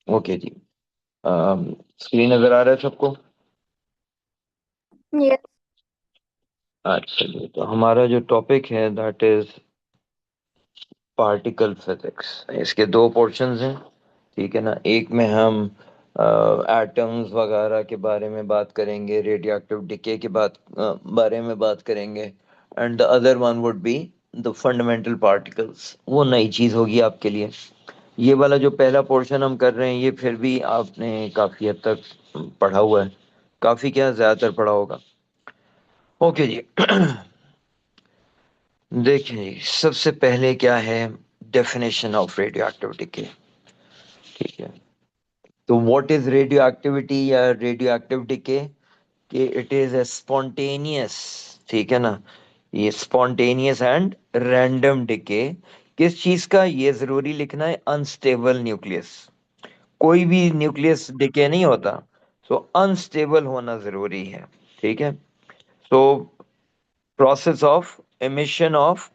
Okay जी। Screen नजर आ रहा है सबको? ये अच्छा जी, तो हमारा जो टॉपिक है दैट इज पार्टिकल फिजिक्स। इसके दो पोर्शंस हैं, ठीक है ना। एक में हम एटम्स वगैरह के बारे में बात करेंगे, रेडियो एक्टिव डिके के बारे में बात करेंगे, and the other one would be the fundamental particles. वो नई चीज़ होगी आपके लिए। ये वाला जो पहला पोर्शन हम कर रहे हैं, ये फिर भी आपने काफ़ी हद तक पढ़ा हुआ है, काफ़ी क्या ज़्यादातर पढ़ा होगा। ओके जी। देखिए जी, सबसे पहले क्या है डेफिनेशन ऑफ रेडियो एक्टिविटी के, ठीक है। तो व्हाट इज रेडियो एक्टिविटी या रेडियो एक्टिविटी के कि इट इज ए स्पॉन्टेनियस, ठीक है ना। ये स्पॉन्टेनियस एंड रैंडम डिके। किस चीज का, ये जरूरी लिखना है, अनस्टेबल न्यूक्लियस। कोई भी न्यूक्लियस डिके नहीं होता, सो अनस्टेबल होना जरूरी है, ठीक है। तो प्रोसेस ऑफ emission ऑफ,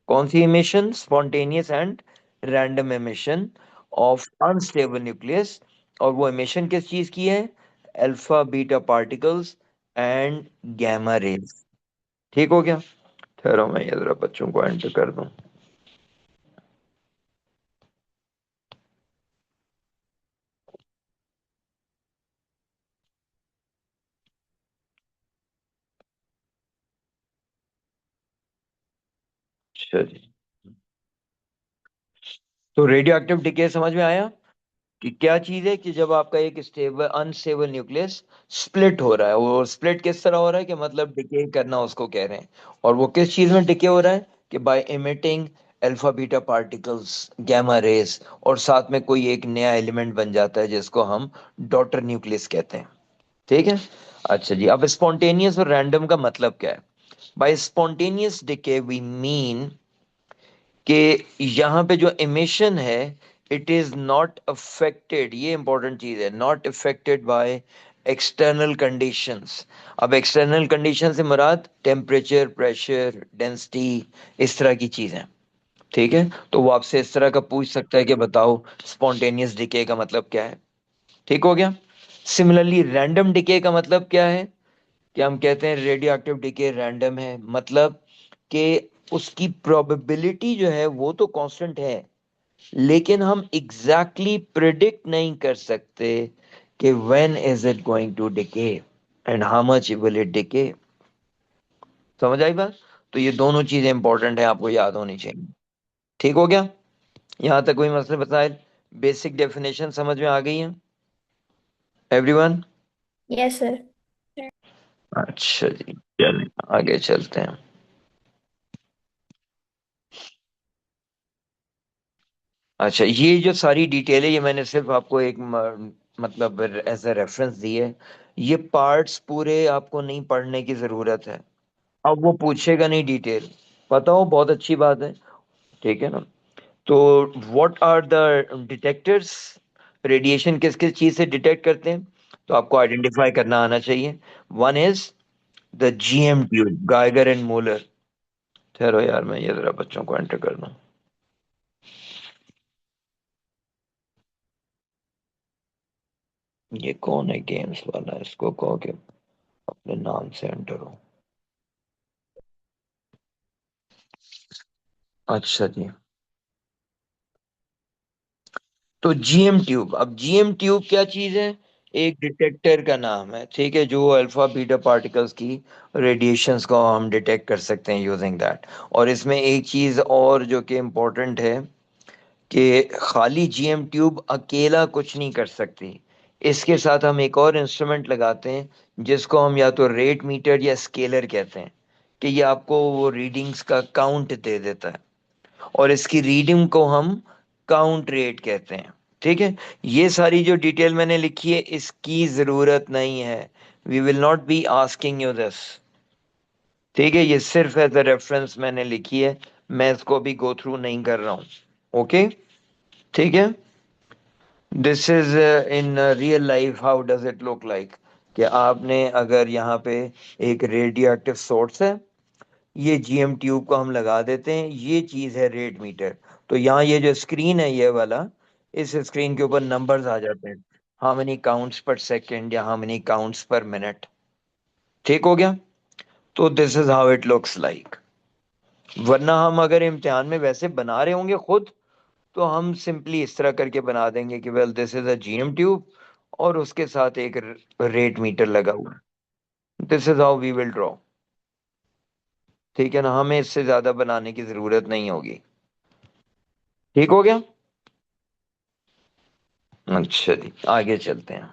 कौन सी emission, spontaneous and random emission of unstable nucleus. और वो emission किस चीज की है, alpha beta particles and gamma rays. ठीक हो गया। ठहरो मैं ये जरा बच्चों को एंटर कर दूं। अच्छा जी। तो रेडियो एक्टिव डिके समझ में आया कि क्या चीज है कि जब आपका एक स्टेबल अनस्टेबल न्यूक्लियस स्प्लिट हो रहा है, वो स्प्लिट किस तरह हो रहा है कि मतलब डिके करना उसको कह रहे हैं। और वो किस चीज में डिके हो रहा है कि by emitting alpha beta particles, gamma rays, और साथ में कोई एक नया एलिमेंट बन जाता है जिसको हम डॉटर न्यूक्लियस कहते हैं, ठीक है। अच्छा जी, अब स्पॉन्टेनियस और रैंडम का मतलब क्या है। By spontaneous decay we mean कि यहाँ पे जो इमिशन है, इट इज नॉट अफेक्टेड, ये इंपॉर्टेंट चीज है, not affected by external conditions. अब एक्सटर्नल कंडीशन से मुराद टेम्परेचर, प्रेशर, डेंसिटी, इस तरह की चीजें, ठीक है। तो वो आपसे इस तरह का पूछ सकता है कि बताओ स्पॉन्टेनियस डिके का मतलब क्या है। ठीक हो गया। सिमिलरली रैंडम डिके का मतलब क्या है कि हम कहते हैं रेडियो एक्टिव डिके रैंडम है, मतलब कि उसकी प्रोबेबिलिटी जो है वो तो कांस्टेंट है, लेकिन हम एग्जैक्टली exactly प्रिडिक्ट नहीं कर सकते कि when is it going to decay and how much will it decay. समझ आई बात? तो ये दोनों चीजें इंपॉर्टेंट है, आपको याद होनी चाहिए। ठीक हो गया। यहां तक कोई मसले बताए, बेसिक डेफिनेशन समझ में आ गई है एवरीवन? Yes sir. अच्छा जी, चलिए आगे चलते हैं। अच्छा, ये जो सारी डिटेल है, ये मैंने सिर्फ आपको एक मतलब एज ए रेफरेंस दी है। ये पार्ट्स पूरे आपको नहीं पढ़ने की जरूरत है। अब वो पूछेगा नहीं डिटेल, पता हो बहुत अच्छी बात है, ठीक है ना। तो what are the detectors, radiation किस किस चीज से डिटेक्ट करते हैं, तो आपको आइडेंटिफाई करना आना चाहिए। One is the GM tube, Geiger and molar. ठहरो यार, मैं ये जरा बच्चों को एंटर कर दूं। ये कौन है गेम्स वाला, इसको कहो कि अपने नाम से एंटर हो। अच्छा जी। तो जीएम ट्यूब, अब जीएम ट्यूब क्या चीज है, एक डिटेक्टर का नाम है, ठीक है, जो अल्फा बीटा पार्टिकल्स की रेडिएशंस को हम डिटेक्ट कर सकते हैं यूजिंग दैट। और इसमें एक चीज और जो कि इम्पोर्टेंट है कि खाली जीएम ट्यूब अकेला कुछ नहीं कर सकती, इसके साथ हम एक और इंस्ट्रूमेंट लगाते हैं जिसको हम या तो रेट मीटर या स्केलर कहते हैं, कि ये आपको वो रीडिंग्स का काउंट दे देता है, और इसकी रीडिंग को हम काउंट रेट कहते हैं, ठीक है। ये सारी जो डिटेल मैंने लिखी है इसकी जरूरत नहीं है, we will not be asking you this, ठीक है। ये सिर्फ एज अ रेफरेंस मैंने लिखी है, मैं इसको भी गो थ्रू नहीं कर रहा हूँ। ओके, ठीक है। This is in real life how does it look like, कि आपने अगर यहाँ पे एक रेडियो एक्टिव सोर्स है, ये जीएम ट्यूब को हम लगा देते हैं, ये चीज है रेट मीटर। तो यहाँ ये जो स्क्रीन है ये वाला, इस स्क्रीन के ऊपर नंबर्स आ जाते हैं, हाउ मेनी काउंट्स पर सेकेंड या हाउ मेनी काउंट्स पर मिनट। ठीक हो गया? तो this is how it looks like. वरना हम अगर इम्तिहान में वैसे बना रहे होंगे खुद, तो हम सिंपली इस तरह करके बना देंगे कि well this is a GM tube और उसके साथ एक रेट मीटर लगा हुआ है। This is how we will draw. ठीक है ना, हमें इससे ज्यादा बनाने की जरूरत नहीं होगी। ठीक हो गया? अच्छा जी, आगे चलते हैं।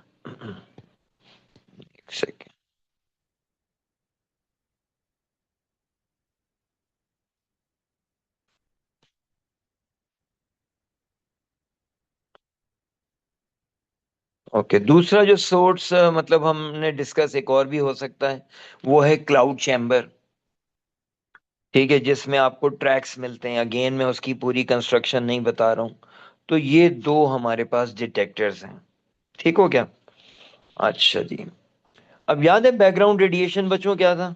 एक सेकेंड। ओके, दूसरा जो सोर्स मतलब हमने डिस्कस एक और भी हो सकता है, वो है क्लाउड चैम्बर। ठीक है, जिसमें आपको ट्रैक्स मिलते हैं। अगेन मैं उसकी पूरी कंस्ट्रक्शन नहीं बता रहा हूँ। तो ये दो हमारे पास डिटेक्टर्स हैं। ठीक हो गया? अच्छा जी। अब याद है बैकग्राउंड रेडिएशन बच्चों क्या था?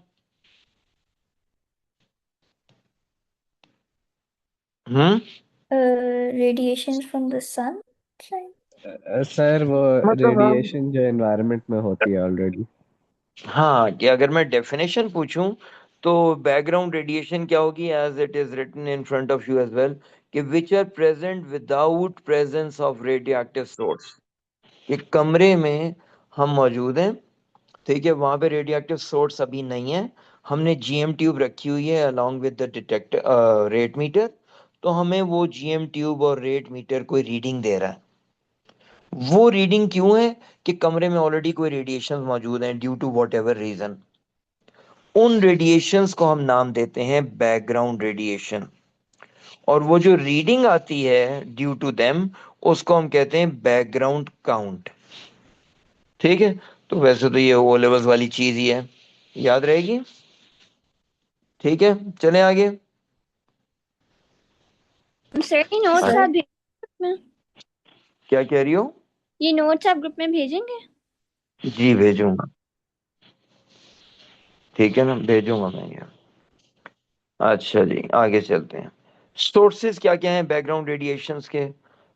हम्म। Radiations from the sun, right? Sir वो मतलब हम, रेडिएशन जो एनवायरनमेंट में होती है ऑलरेडी। हाँ, कि अगर मैं डेफिनेशन पूछूं तो बैकग्राउंड रेडिएशन क्या होगी, as it is written in front of you as well, कि which are present without presence of radioactive source. कि कमरे में हम मौजूद हैं, ठीक है, वहां पे रेडियो एक्टिव सोर्स अभी नहीं है, हमने जीएम ट्यूब रखी हुई है along with the detector rate meter, तो हमें वो जीएम ट्यूब और रेट मीटर कोई रीडिंग दे रहा है। वो रीडिंग क्यों है? कि कमरे में ऑलरेडी कोई रेडिएशन मौजूद हैं due to whatever reason. उन रेडिएशंस को हम नाम देते हैं बैकग्राउंड रेडिएशन। और वो जो रीडिंग आती है ड्यू टू देम, उसको हम कहते हैं बैकग्राउंड काउंट। ठीक है? तो वैसे तो ये ओ लेवल्स वाली चीज ही है, याद रहेगी। ठीक है, चलें आगे। सर ये नोट्स हाँ, आप भेज में, क्या कह रही हो? ये नोट्स आप ग्रुप में भेजेंगे? जी भेजूंगा। ठीक है ना, भेजूंगा मैं ये। अच्छा जी, आगे चलते हैं। सोर्सेज क्या क्या हैं बैकग्राउंड रेडिएशंस के?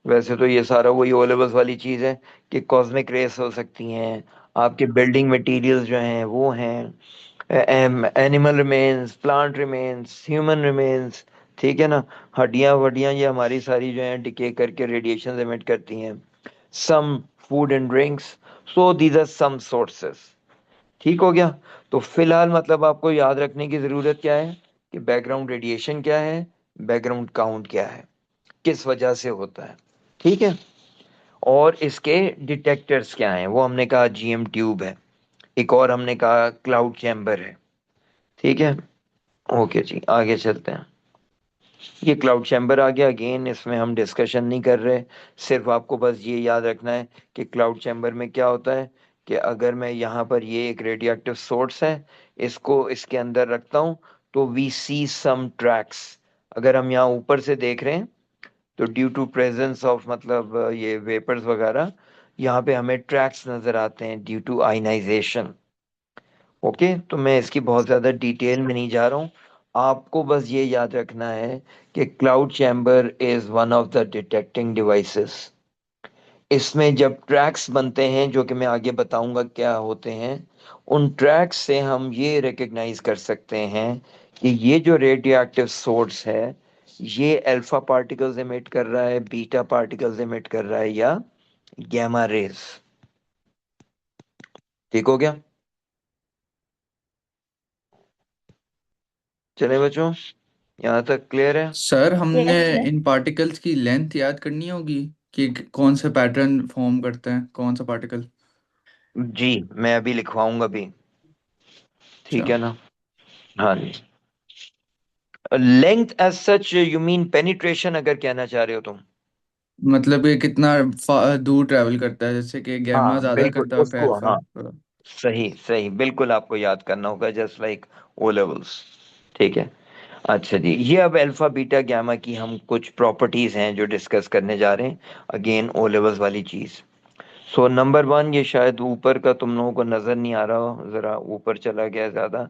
वैसे तो ये सारा वही ओ लेवल्स वाली चीज है, कि कॉस्मिक रेस हो सकती हैं, आपके बिल्डिंग मटेरियल्स जो हैं वो हैं, animal remains, plant remains, human remains. ठीक है ना, हड्डियां वड्डियां ये हमारी सारी जो हैं डिके करके रेडिएशन एमिट करती हैं। Some food and drinks. So these are some sources. ठीक हो गया? तो फिलहाल मतलब आपको याद रखने की जरूरत क्या है, कि बैकग्राउंड रेडिएशन क्या है, बैकग्राउंड काउंट क्या है, किस वजह से होता है। ठीक है? और इसके डिटेक्टर्स क्या हैं, वो हमने कहा जीएम ट्यूब है, एक और हमने कहा क्लाउड चैम्बर है। ठीक है? ओके जी, आगे चलते हैं। ये क्लाउड चैम्बर आ गया, अगेन इसमें हम डिस्कशन नहीं कर रहे। सिर्फ आपको बस ये याद रखना है कि क्लाउड चैम्बर में क्या होता है, कि अगर मैं यहाँ पर ये एक रेडियो एक्टिव सोर्स है, इसको इसके अंदर रखता हूँ, तो वी सी सम ट्रैक्स। अगर हम यहाँ ऊपर से देख रहे हैं, तो ड्यू टू प्रेजेंस ऑफ मतलब ये वेपर्स वगैरह, यहाँ पे हमें ट्रैक्स नजर आते हैं ड्यू टू आयनाइजेशन। ओके, तो मैं इसकी बहुत ज़्यादा डिटेल में नहीं जा रहा हूँ। आपको बस ये याद रखना है कि cloud chamber is one of the detecting devices. इसमें जब ट्रैक्स बनते हैं, जो कि मैं आगे बताऊंगा क्या होते हैं, उन ट्रैक्स से हम ये रिकग्नाइज कर सकते हैं कि ये जो रेडियो एक्टिव सोर्स है, ये अल्फा पार्टिकल्स एमिट कर रहा है, बीटा पार्टिकल्स एमिट कर रहा है, या गैमा रेज। ठीक हो गया? चले बच्चों, यहाँ तक क्लियर है? सर हमने यस सर। इन पार्टिकल्स की लेंथ याद करनी होगी कि कौन से पैटर्न फॉर्म करते हैं कौन सा पार्टिकल। जी, मैं अभी लिखवाऊंगा भी। अच्छा। ठीक है ना? हाँ जी। Length as such you mean penetration अगर कहना चाह रहे हो तुम? मतलब ये कितना दूर ट्रैवल करता है, जैसे कि गैमा हाँ ज्यादा बिल्कुल, करता है उसको अल्फा हाँ, थोड़ा। सही सही, बिल्कुल आपको याद करना होगा, जस्ट लाइक ओ लेवल्स। ठीक है। अच्छा जी, ये अब अल्फा बीटा गामा की हम कुछ प्रॉपर्टीज हैं जो डिस्कस करने जा रहे हैं, अगेन ओ लेवल्स वाली चीज। सो नंबर वन, ये शायद ऊपर का तुम लोगों को नजर नहीं आ रहा हो, जरा ऊपर चला गया ज्यादा।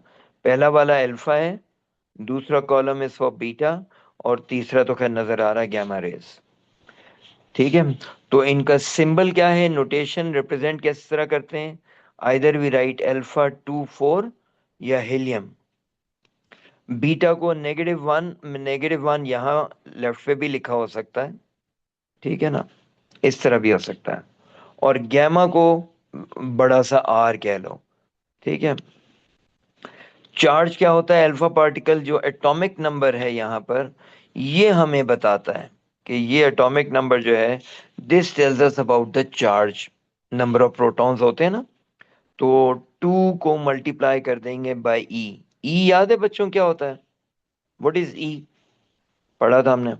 पहला वाला अल्फा है, दूसरा कॉलम इज फॉर बीटा, और तीसरा तो खैर नजर आ रहा है गैमा रेज। ठीक है। तो इनका सिंबल क्या है, नोटेशन रिप्रेजेंट किस तरह करते हैं, आइदर वी राइट α 2 4 या हीलियम। बीटा को -1 यहाँ लेफ्ट पे भी लिखा हो सकता है, ठीक है ना, इस तरह भी हो सकता है। और गैमा को बड़ा सा आर कह लो, ठीक है। चार्ज क्या होता है, अल्फा पार्टिकल जो एटॉमिक नंबर है यहाँ पर, ये हमें बताता है कि ये एटॉमिक नंबर जो है, this tells us about the charge, number of protons होते हैं ना। तो 2 को मल्टीप्लाई कर देंगे बाय ई। ई याद है बच्चों क्या होता है, व्हाट इज ई, पढ़ा था हमने।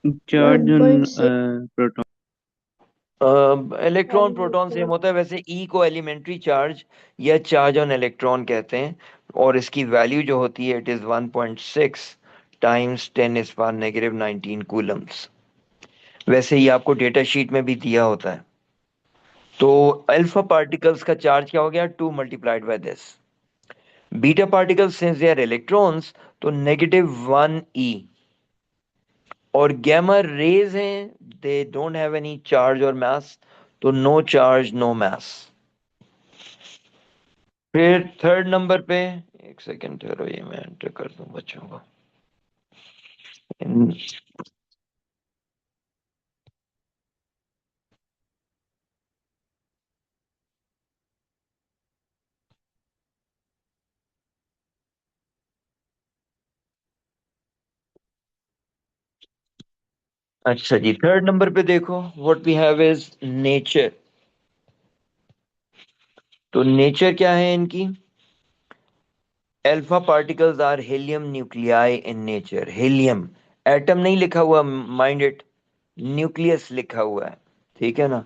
चार्ज ऑन बर्ड्स से proton. Electron proton same element होता है, वैसे ई को एलिमेंट्री चार्ज या चार्ज ऑन इलेक्ट्रॉन कहते हैं। और इसकी वैल्यू जो होती है, इट इज 1.6 टाइम्स 10⁻⁻19 कूलम्स। वैसे ही आपको डेटा शीट में भी दिया होता है। तो अल्फा पार्टिकल्स का चार्ज क्या हो गया, 2 multiplied by this. Beta particles since they are electrons, तो -1 e। और गैमा रेज हैं, they don't have any charge और मास, तो नो चार्ज नो मास। फिर थर्ड नंबर पे, एक सेकंड ठहरो, ये मैं एंटर कर दूं बच्चों को। अच्छा जी, थर्ड नंबर पे देखो, what we have is nature. तो नेचर क्या है इनकी, alpha particles are helium nuclei in nature. Helium, atom नहीं लिखा हुआ, माइंड इट, न्यूक्लियस लिखा हुआ है, ठीक है ना।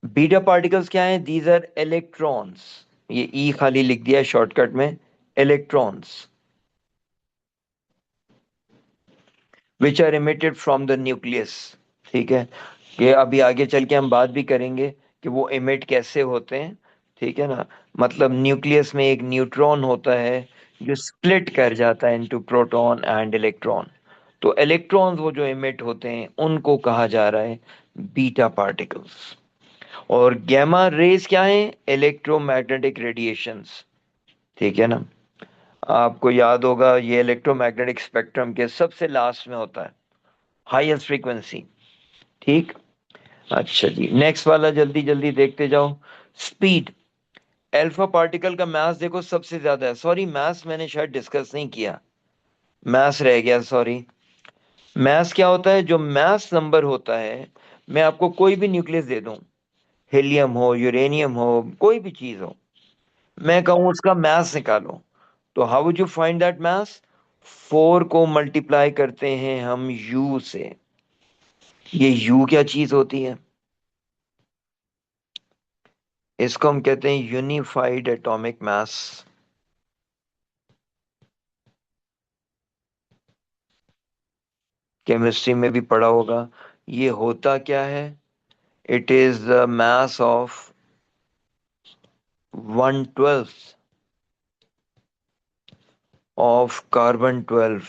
बीटा पार्टिकल्स क्या है, दीज आर इलेक्ट्रॉन्स, ये ई खाली लिख दिया शॉर्टकट में, electrons which are emitted from the nucleus. ठीक है, ये अभी आगे चल के हम बात भी करेंगे कि वो इमिट कैसे होते हैं, ठीक है ना। मतलब न्यूक्लियस में एक न्यूट्रॉन होता है जो स्प्लिट कर जाता है इनटू प्रोटॉन एंड इलेक्ट्रॉन। तो इलेक्ट्रॉन्स वो जो इमिट होते हैं उनको कहा जा रहा है बीटा पार्टिकल्स। और गैमा रेज क्या है, इलेक्ट्रोमैग्नेटिक रेडिएशंस, ठीक है ना। आपको याद होगा ये इलेक्ट्रोमैग्नेटिक स्पेक्ट्रम के सबसे लास्ट में होता है, हाईएस्ट फ्रीक्वेंसी, ठीक। अच्छा जी, नेक्स्ट वाला जल्दी जल्दी देखते जाओ। स्पीड, अल्फा पार्टिकल का मास देखो सबसे ज्यादा है, सॉरी मास मैंने शायद डिस्कस नहीं किया, मास रह गया, सॉरी। मास क्या होता है, जो मास नंबर होता है, मैं आपको कोई भी न्यूक्लियस दे दूं, हीलियम हो, यूरेनियम हो, कोई भी चीज हो, मैं कहूं उसका मास निकालो, तो how would you find that mass, 4 को मल्टीप्लाई करते हैं हम यू से। ये यू क्या चीज होती है, इसको हम कहते हैं यूनिफाइड एटॉमिक मास। केमिस्ट्री में भी पढ़ा होगा। ये होता क्या है, it is the mass of 1/12 of carbon 12।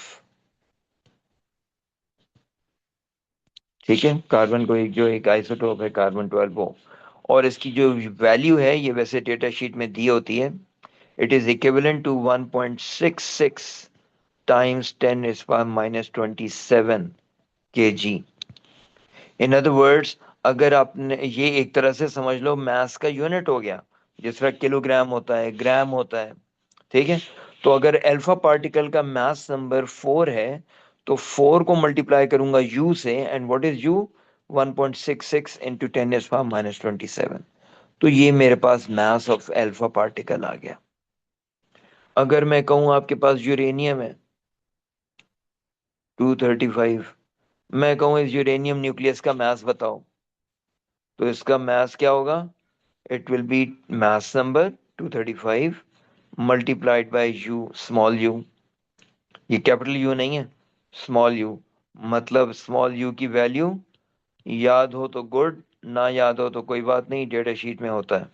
ठीक है, कार्बन को एक जो एक आइसोटोप है कार्बन 12 वो। और इसकी जो वैल्यू है, ये वैसे डेटा शीट में दी होती है, it is equivalent to 1.66 times 10⁻⁻27 kg। In other words, अगर आपने ये एक तरह से समझ लो मास का यूनिट हो गया, जिस तरह किलोग्राम होता है, ग्राम होता है, ठीक है। तो अगर अल्फा पार्टिकल का मास नंबर 4 है, तो 4 को मल्टीप्लाई करूंगा यू से, and what is you, 1.66 into 10⁻⁻27। तो ये मेरे पास मास ऑफ अल्फा पार्टिकल आ गया। अगर मैं कहूँ आपके पास यूरेनियम है 235, मैं कहूँ इस यूरेनियम न्यूक्लियस का मास बताओ, तो इसका मास क्या होगा, it will B mass number 235 multiplied by you, small you, ये कैपिटल यू नहीं है, स्मॉल यू। मतलब स्मॉल यू की वैल्यू याद हो तो गुड, ना याद हो तो कोई बात नहीं, डेटा शीट में होता है।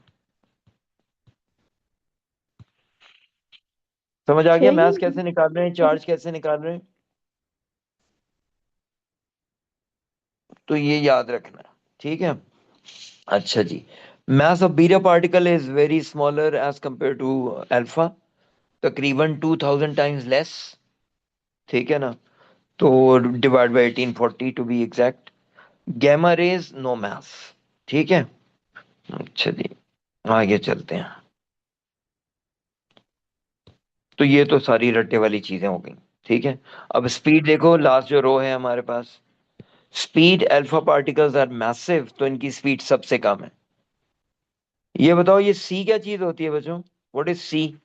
समझ आ गया सही मास कैसे निकाल रहे हैं, चार्ज कैसे निकाल रहे हैं। तो ये याद रखना है, ठीक है। अच्छा जी, mass of beta particle is very smaller as compared to alpha, तकरीबन 2000 टाइम्स लेस, ठीक है ना। तो divide by 1840 to be exact. Gamma rays no mass, ठीक है। अच्छा जी, आगे चलते हैं। तो ये तो सारी रट्टे वाली चीजें हो गई, ठीक है। अब स्पीड देखो, लास्ट जो रो है हमारे पास, speed alpha particles are massive, तो इनकी स्पीड सबसे कम है। ये बताओ ये सी क्या चीज होती है बच्चों, what is C?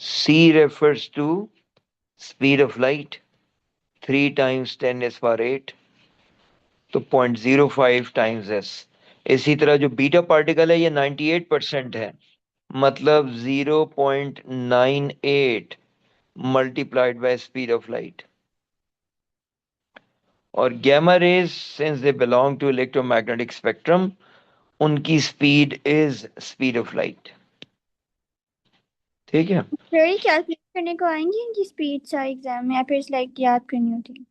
C refers to speed of light, 3 × 10⁸, तो 0.05 टाइम्स एस। इसी तरह जो बीटा पार्टिकल है ये 98% है, मतलब 0.98 multiplied by speed of light. और gamma rays since they belong to electromagnetic spectrum, उनकी speed is speed of light, ठीक है। सर ये कैलकुलेट करने को आएंगी इनकी स्पीड सा एग्जाम में, या फिर लाइक याद करनी होती है?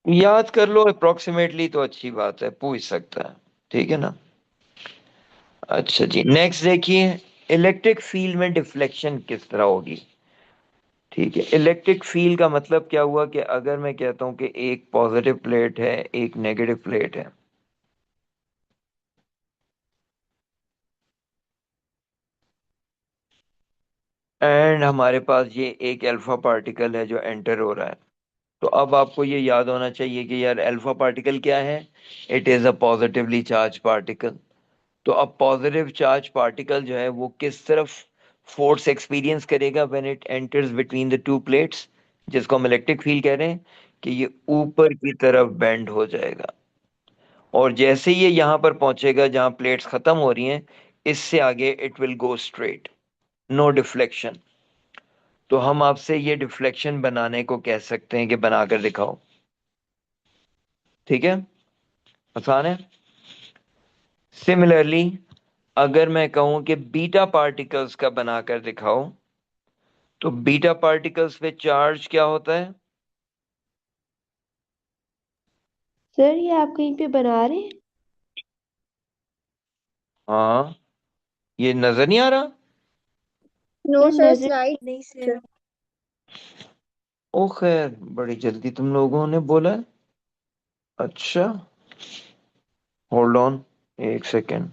याद कर लो अप्रोक्सीमेटली तो अच्छी बात है, पूछ सकता है, ठीक है ना। अच्छा जी, नेक्स्ट देखिए, इलेक्ट्रिक फील्ड में डिफ्लेक्शन किस तरह होगी, ठीक है। इलेक्ट्रिक फील्ड का मतलब क्या हुआ कि अगर मैं कहता हूं कि एक पॉजिटिव प्लेट है एक नेगेटिव प्लेट है, एंड हमारे पास ये एक अल्फा पार्टिकल है जो एंटर हो रहा है, तो अब आपको ये याद होना चाहिए कि यार अल्फा पार्टिकल क्या है, it is a positively charge particle. तो अब पॉजिटिव चार्ज पार्टिकल जो है वो किस तरफ फोर्स एक्सपीरियंस करेगा when it enters between the two plates, जिसको हम इलेक्ट्रिक फील्ड कह रहे हैं, कि ये ऊपर की तरफ बेंड हो जाएगा। और जैसे ये यहाँ पर पहुंचेगा जहां प्लेट्स खत्म हो रही हैं, इससे आगे it will go straight, no deflection. तो हम आपसे ये डिफ्लेक्शन बनाने को कह सकते हैं कि बनाकर दिखाओ, ठीक है, आसान है। सिमिलरली अगर मैं कहूं कि बीटा पार्टिकल्स का बनाकर दिखाओ, तो बीटा पार्टिकल्स पे चार्ज क्या होता है? सर ये आप कहीं पे बना रहे हैं? हाँ, ये नजर नहीं आ रहा? नो सर सर, नजर स्लाइड नहीं सर। ओ खैर, बड़ी जल्दी तुम लोगों ने बोला है। अच्छा, होल्ड ऑन, एक सेकेंड।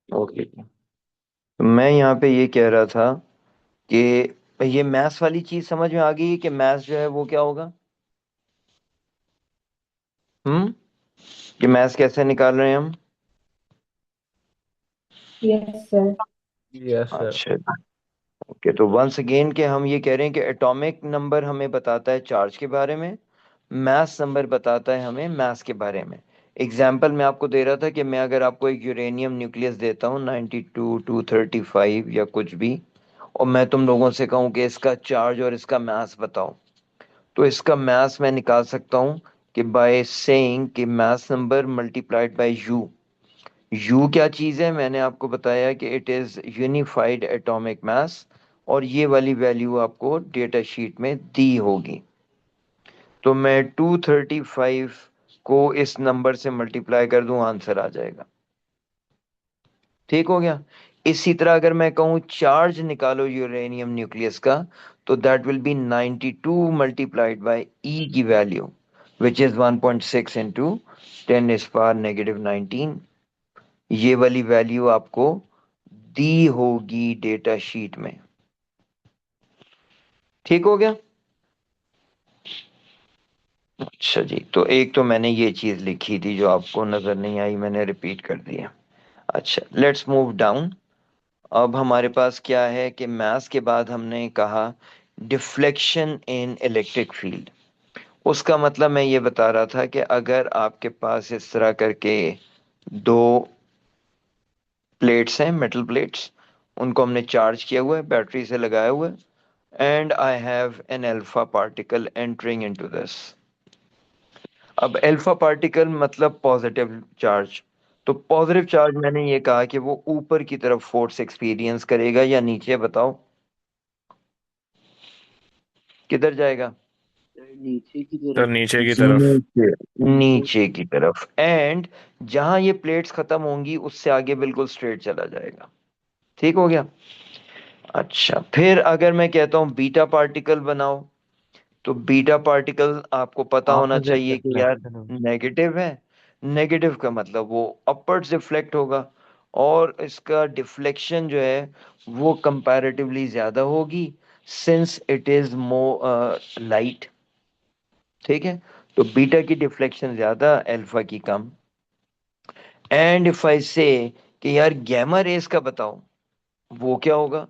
ओके, तो मैं यहाँ पे ये कह रहा था कि ये मैथ्स वाली चीज समझ में आ गई कि मैथ्स जो है वो क्या होगा। हम्म, कि मैथ्स कैसे निकाल रहे हैं हम। Yes sir. Yes sir. अच्छा, ओके, तो वंस अगेन के हम ये कह रहे हैं कि एटॉमिक नंबर हमें बताता है चार्ज के बारे में, मास नंबर बताता है हमें मास के बारे में। एग्जाम्पल मैं आपको दे रहा था कि मैं अगर आपको एक यूरेनियम न्यूक्लियस देता हूँ 92 235 या कुछ भी, और मैं तुम लोगों से कहूँ कि इसका चार्ज और इसका मास बताओ, तो इसका मास मैं निकाल सकता हूँ कि बाय सेइंग कि mass number multiplied by you. You क्या चीज़ है, मैंने आपको बताया कि it is unified atomic mass, और ये वाली वैल्यू आपको डेटा शीट में दी होगी। तो मैं 235 को इस नंबर से मल्टीप्लाई कर दूं, आंसर आ जाएगा, ठीक हो गया। इसी तरह अगर मैं कहूँ चार्ज निकालो यूरेनियम न्यूक्लियस का, तो that will be 92 multiplied by e की वैल्यू, विच इज 1.6 इंटू 10⁻⁻19। ये वाली वैल्यू आपको दी होगी डेटा शीट में, ठीक हो गया। अच्छा जी, तो एक तो मैंने ये चीज लिखी थी जो आपको नजर नहीं आई, मैंने रिपीट कर दिया। अच्छा, लेट्स मूव डाउन। अब हमारे पास क्या है कि मास के बाद हमने कहा डिफ्लेक्शन इन इलेक्ट्रिक फील्ड। उसका मतलब मैं ये बता रहा था कि अगर आपके पास इस तरह करके दो प्लेट्स हैं, मेटल प्लेट्स, उनको हमने चार्ज किया हुआ है, बैटरी से लगाया हुआ है, and I have an alpha particle entering into this. अब अल्फा पार्टिकल मतलब पॉजिटिव चार्ज। तो पॉजिटिव चार्ज मैंने ये कहा कि वो ऊपर की तरफ फोर्स एक्सपीरियंस करेगा या नीचे, बताओ किधर जाएगा? सर नीचे की तरफ। नीचे, नीचे की तरफ। एंड जहां ये प्लेट्स खत्म होंगी उससे आगे बिल्कुल स्ट्रेट चला जाएगा। ठीक हो गया। अच्छा, फिर अगर मैं कहता हूँ बीटा पार्टिकल बनाओ, तो बीटा पार्टिकल आपको पता होना ऑपोजिट चाहिए कि यार रिफ्लेक्शन हो। नेगेटिव है। नेगेटिव का मतलब वो अपवर्ड्स डिफ्लेक्ट होगा, और इसका डिफ्लेक्शन जो है वो कंपैरेटिवली ज्यादा होगी, since it is more light. ठीक है, तो बीटा की डिफ्लेक्शन ज्यादा, अल्फा की कम। एंड इफ आई से कि यार गैमा रेस का बताओ, वो क्या होगा?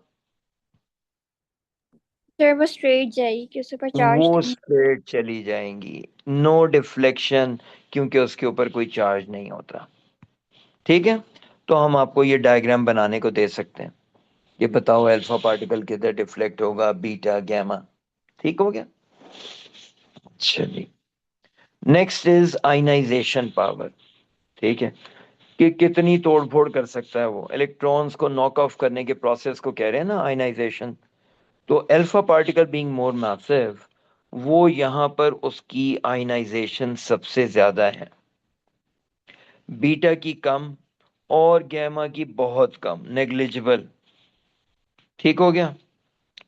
सर वो स्ट्रेट जाएगी कि उसके ऊपर चार्ज वो नहीं। स्ट्रेट चली जाएंगी, नो डिफ्लेक्शन, क्योंकि उसके ऊपर कोई चार्ज नहीं होता। ठीक है, तो हम आपको ये डायग्राम बनाने को दे सकते हैं। ये बताओ अल्फा पार्टिकल किधर डिफ्लेक्ट होगा, बीटा, गैमा। ठीक हो गया। चलिए, नेक्स्ट इज आयनाइजेशन पावर। ठीक है, कि कितनी तोड़फोड़ कर सकता है वो, इलेक्ट्रॉन्स को नॉक ऑफ करने के प्रोसेस को कह रहे हैं ना आयनाइजेशन। तो alpha particle being more massive, वो यहां पर उसकी आयनाइजेशन सबसे ज्यादा है, बीटा की कम, और गैमा की बहुत कम, नेग्लिजिबल। ठीक हो गया।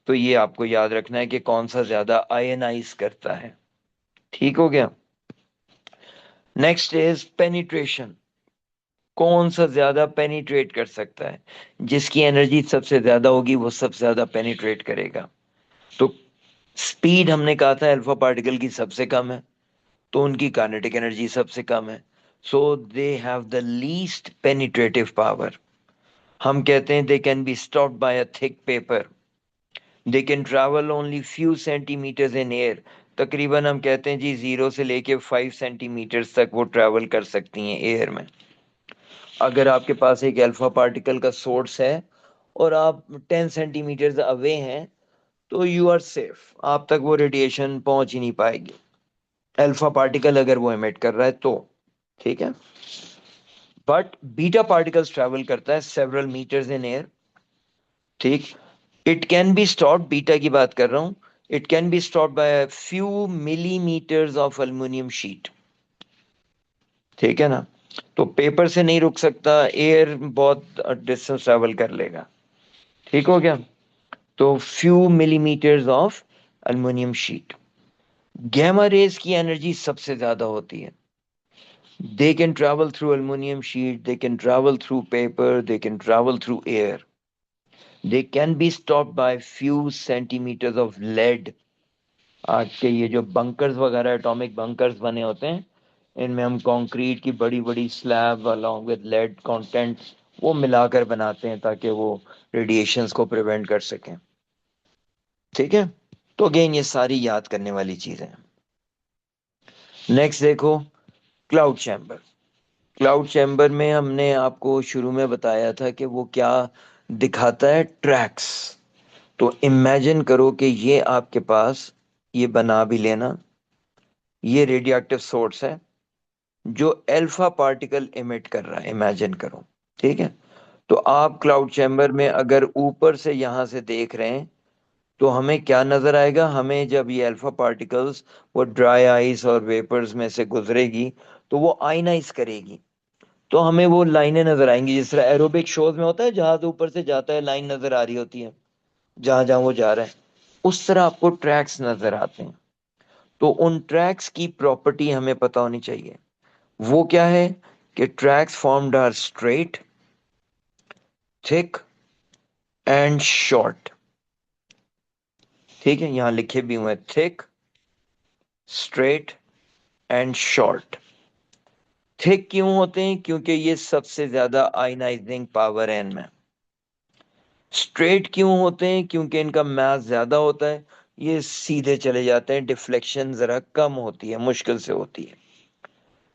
तो ये आपको याद रखना है कि कौन सा ज्यादा आयनाइज करता है। ठीक हो गया। नेक्स्ट इज पेनिट्रेशन, कौन सा ज्यादा पेनिट्रेट कर सकता है, जिसकी एनर्जी सबसे ज्यादा होगी वो सबसे ज्यादा पेनिट्रेट करेगा। तो स्पीड हमने कहा था अल्फा पार्टिकल की सबसे कम है, तो उनकी काइनेटिक एनर्जी सबसे कम है, so they have the least penetrative power. हम कहते हैं they can be stopped by a thick paper, they can travel only few centimetres in air. तकरीबन हम कहते हैं जी 0 से लेके 5 सेंटीमीटर्स तक वो ट्रैवल कर सकती हैं एयर में। अगर आपके पास एक अल्फा पार्टिकल का सोर्स है और आप 10 सेंटीमीटर्स अवे हैं, तो यू आर सेफ, आप तक वो रेडिएशन पहुंच ही नहीं पाएगी, अल्फा पार्टिकल अगर वो एमिट कर रहा है तो। ठीक है, बट बीटा पार्टिकल्स ट्रैवल करता है सेवरल मीटर्स इन एयर। ठीक, it can be stopped, beta की बात कर रहा हूं, it can be stopped by few millimetres of aluminium sheet. ठीक है ना, तो पेपर से नहीं रुक सकता, एयर बहुत डिस्टेंस ट्रैवल कर लेगा। ठीक हो गया। तो few millimetres of aluminium sheet. Gamma rays की एनर्जी सबसे ज्यादा होती है, they can travel through aluminium sheet, they can travel through paper, they can travel through air, they can be stopped by few centimetres of lead. आज के ये जो bunkers वगैरह, एटॉमिक बंकर्स बने होते हैं, इनमें हम कंक्रीट की बड़ी बड़ी slab along with lead content वो मिलाकर बनाते हैं ताकि वो रेडिएशंस को प्रिवेंट कर सकें। ठीक है, तो अगेन ये सारी याद करने वाली चीजें हैं। नेक्स्ट देखो, क्लाउड चैम्बर। क्लाउड चैम्बर में हमने आपको शुरू में बताया था कि वो क्या दिखाता है, ट्रैक्स। तो इमेजिन करो कि ये आपके पास, ये बना भी लेना, ये रेडियो एक्टिव सोर्स है जो अल्फा पार्टिकल इमिट कर रहा है, इमेजिन करो। ठीक है, तो आप क्लाउड चैम्बर में अगर ऊपर से यहां से देख रहे हैं, तो हमें क्या नजर आएगा, हमें जब ये अल्फा पार्टिकल्स वो ड्राई आइस और वेपर्स में से गुजरेगी तो वो आयनाइज करेगी, तो हमें वो लाइनें नजर आएंगी, जिस तरह एरोबिक शोज में होता है, जहाज ऊपर से जाता है लाइन नजर आ रही होती है जहां जहां वो जा रहा है, उस तरह आपको ट्रैक्स नजर आते हैं। तो उन ट्रैक्स की प्रॉपर्टी हमें पता होनी चाहिए। वो क्या है कि tracks formed are straight, thick and short. ठीक है, यहां लिखे भी हुए thick, straight and short. Thick क्यों होते हैं? क्योंकि ये सबसे ज्यादा आयनाइजिंग पावर है इनमें। स्ट्रेट क्यों होते हैं? क्योंकि इनका मास ज्यादा होता है, ये सीधे चले जाते हैं, डिफ्लेक्शन जरा कम होती है, मुश्किल से होती है।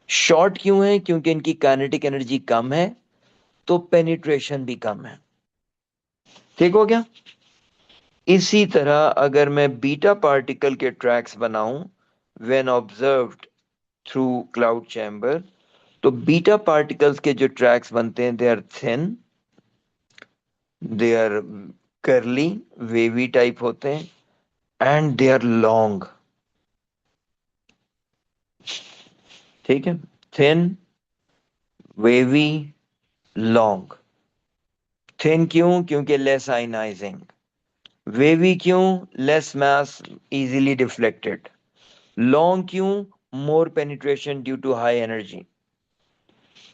शॉर्ट क्यों है? क्योंकि इनकी काइनेटिक एनर्जी कम है, तो पेनिट्रेशन भी कम है। ठीक हो गया। इसी तरह अगर मैं बीटा पार्टिकल के ट्रैक्स बनाऊं when observed through cloud chamber, तो बीटा पार्टिकल्स के जो ट्रैक्स बनते हैं, they are thin, they are curly, wavy type होते हैं, एंड दे आर लॉन्ग। ठीक है, थिन, वेवी, लॉन्ग। थिन क्यों? क्योंकि लेस आयनाइजिंग। वेवी क्यों? Less mass, easily deflected. Long क्यों? More penetration due to high energy.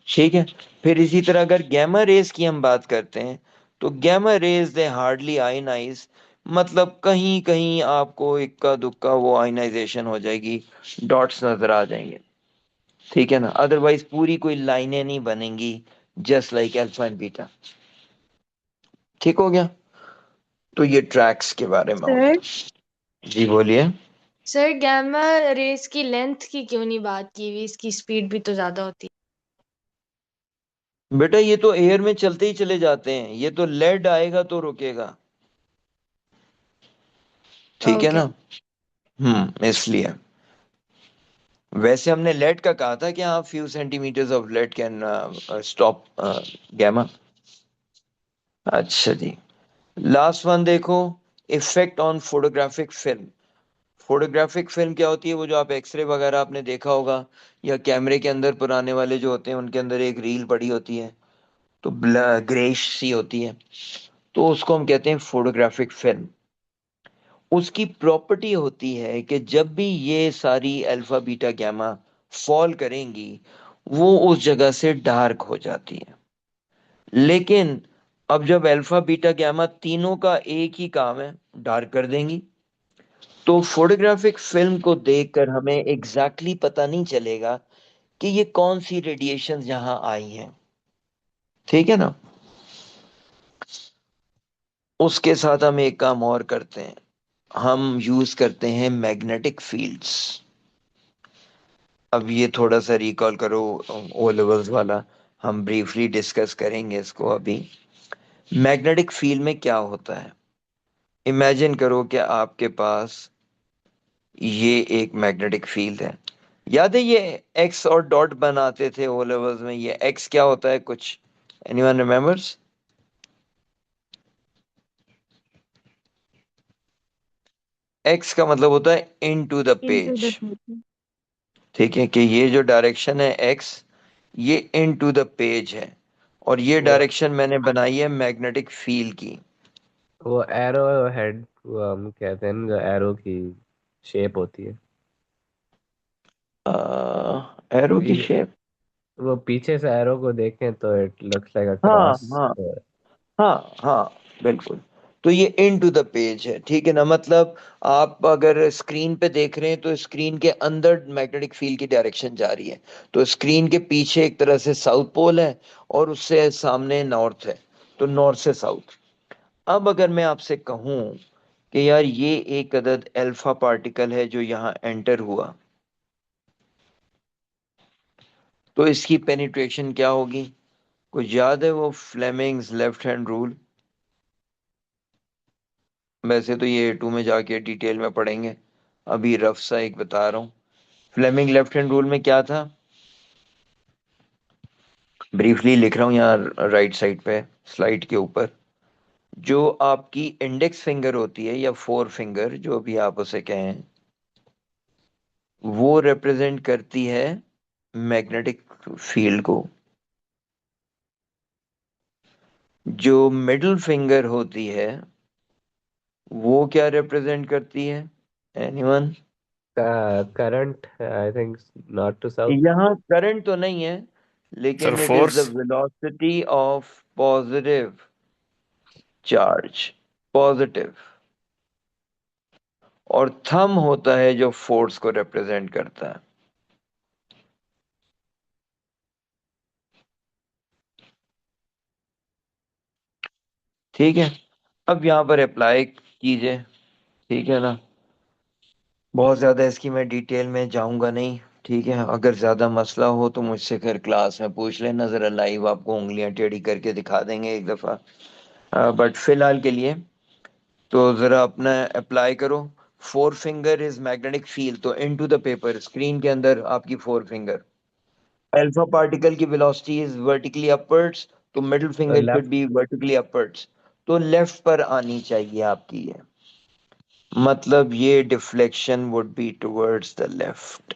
ठीक है। फिर इसी तरह अगर गैमा रेज की हम बात करते हैं, तो गैमा रेज दे हार्डली आयनाइज, मतलब कहीं कहीं आपको इक्का दुक्का वो आयनाइजेशन हो जाएगी, डॉट्स नजर आ जाएंगे। ठीक है ना, अदरवाइज पूरी कोई लाइनें नहीं बनेंगी, just like alpha and beta. ठीक हो गया। तो ये ट्रैक्स के बारे में हो सर गया। जी बोलिए। सर गैमा रेस की लेंथ की क्यों नहीं बात की हुई? इसकी स्पीड भी तो ज्यादा होती बेटा ये तो एयर में चलते ही चले जाते हैं, ये तो लेड आएगा तो रुकेगा। है। ठीक है ओके। ना। इसलिए वैसे हमने लेड का कहा था कि हाँ, few centimetres of lead can stop gamma. अच्छा जी, लास्ट वन देखो, effect on photographic film. Photographic film क्या होती है? वो जो आप एक्सरे वगैरह आपने देखा होगा, या कैमरे के अंदर पुराने वाले जो होते हैं उनके अंदर एक रील पड़ी होती है, तो ग्रेश सी होती है, तो उसको हम कहते हैं फोटोग्राफिक फिल्म। उसकी प्रॉपर्टी होती है कि जब भी ये सारी अल्फा बीटा गैमा फॉल करेंगी, वो उस जगह से डार्क हो जाती है। लेकिन अब जब अल्फा बीटा गैमा तीनों का एक ही काम है, डार्क कर देंगी, तो फोटोग्राफिक फिल्म को देखकर हमें एग्जैक्टली पता नहीं चलेगा कि ये कौन सी रेडिएशन यहां आई हैं। ठीक है ना। उसके साथ हम एक काम और करते हैं, हम यूज करते हैं मैग्नेटिक फील्ड्स। अब ये थोड़ा सा रिकॉल करो, ओ लेवल्स वाला, हम ब्रीफली डिस्कस करेंगे इसको अभी। मैग्नेटिक फील्ड में क्या होता है? इमेजिन करो कि आपके पास ये एक मैग्नेटिक फील्ड है। याद है ये एक्स और डॉट बनाते थे ओ लेवल्स में, ये एक्स क्या होता है कुछ? Anyone remembers? एक्स का मतलब होता है into the into page. the future. ठीक है, कि ये जो डायरेक्शन है एक्स, ये इन टू द पेज है, और ये वो डायरेक्शन मैंने बनाई है मैग्नेटिक फील्ड की। वो एरो हेड वो हम कहते हैं ना, जो एरो की शेप होती है। एरो की ये- शेप? वो पीछे से एरो को देखें तो इट लुक्स लाइक अ हाँ क्रॉस। हाँ हाँ हाँ, बिल्कुल। तो ये इन टू द पेज है, ठीक है ना। मतलब आप अगर स्क्रीन पे देख रहे हैं तो स्क्रीन के अंदर मैग्नेटिक फील्ड की डायरेक्शन जा रही है, तो स्क्रीन के पीछे एक तरह से साउथ पोल है, और उससे सामने नॉर्थ है, तो नॉर्थ से साउथ। अब अगर मैं आपसे कहूं कि यार ये एक अदद अल्फा पार्टिकल है जो यहाँ एंटर हुआ, तो इसकी पेनिट्रेशन क्या होगी? कुछ याद है वो फ्लेमिंग्स लेफ्ट हैंड रूल? वैसे तो ये A2 में जाके डिटेल में पढ़ेंगे, अभी रफ सा एक बता रहा हूँ। फ्लेमिंग लेफ्ट हैंड रूल में क्या था? ब्रीफली लिख रहा हूँ यहाँ राइट साइड पे स्लाइड के ऊपर। जो आपकी इंडेक्स फिंगर होती है, या फोर फिंगर जो भी आप उसे कहें, वो रिप्रेजेंट करती है मैग्नेटिक फील्ड को। जो मिडिल फिंगर होती है, वो क्या रिप्रेजेंट करती है? Anyone? Current I think not to south. यहाँ करंट तो नहीं है, सर लेकिन it is the force. Velocity of positive charge, positive. और थम होता है जो फोर्स को रिप्रेजेंट करता है। ठीक है, अब यहाँ पर अप्लाई कीजिए। ठीक है ना, बहुत ज्यादा इसकी मैं डिटेल में जाऊंगा नहीं, ठीक है, अगर ज्यादा मसला हो तो मुझसे फिर क्लास में पूछ लेना, जरा लाइव आपको उंगलियां टेढ़ी करके दिखा देंगे एक दफा। बट फिलहाल के लिए तो जरा अपना अप्लाई करो। Four finger is magnetic field, तो इनटू द पेपर स्क्रीन के अंदर आपकी फोर फिंगर। अल्फा पार्टिकल की वेलोसिटी इज वर्टिकली अपवर्ड्स, तो मिडिल तो finger should left. Be vertically upwards. तो लेफ्ट पर आनी चाहिए आपकी ये, मतलब ये deflection would be towards the left,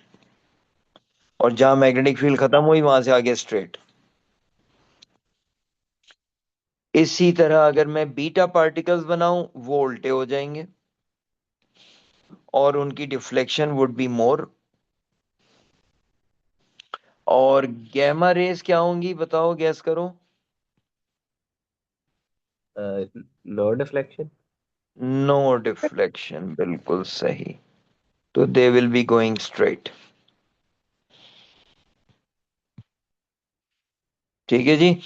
और जहां मैग्नेटिक फील्ड खत्म हुई वहां से आगे स्ट्रेट। इसी तरह अगर मैं बीटा पार्टिकल्स बनाऊं वो उल्टे हो जाएंगे, और उनकी डिफ्लेक्शन वुड बी मोर। और गैमा रेस क्या होंगी बताओ, गैस करो। No deflection. नो डिफ्लेक्शन, बिल्कुल सही। तो they will be going straight. ठीक है जी,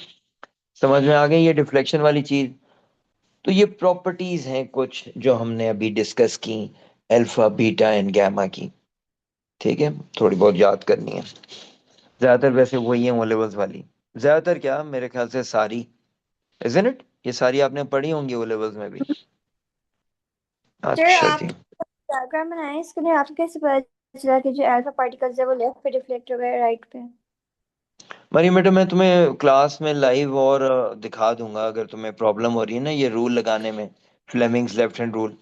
समझ में आ गई ये डिफ्लेक्शन वाली चीज। तो ये प्रॉपर्टीज हैं कुछ जो हमने अभी डिस्कस की, अल्फा बीटा एंड गैमा की। ठीक है, थोड़ी बहुत याद करनी है। ज्यादातर वैसे वही है ओ लेवल्स वाली, ज्यादातर क्या मेरे ख्याल से सारी, इजंट इट, ये सारी आपने पढ़ी होंगी ओ लेवल्स में भी। सर अच्छा आप जी। डायग्राम बनाए, इसके लिए आपको कैसे पता चला कि जो अल्फा पार्टिकल्स है वो लेफ्ट पे रिफ्लेक्ट हो गए राइट पे? मरी मैडम, मैं तुम्हें क्लास में लाइव और दिखा दूंगा अगर तुम्हें प्रॉब्लम हो रही है ना ये रूल लगाने में, फ्लेमिंग्स लेफ्ट हैंड रूल।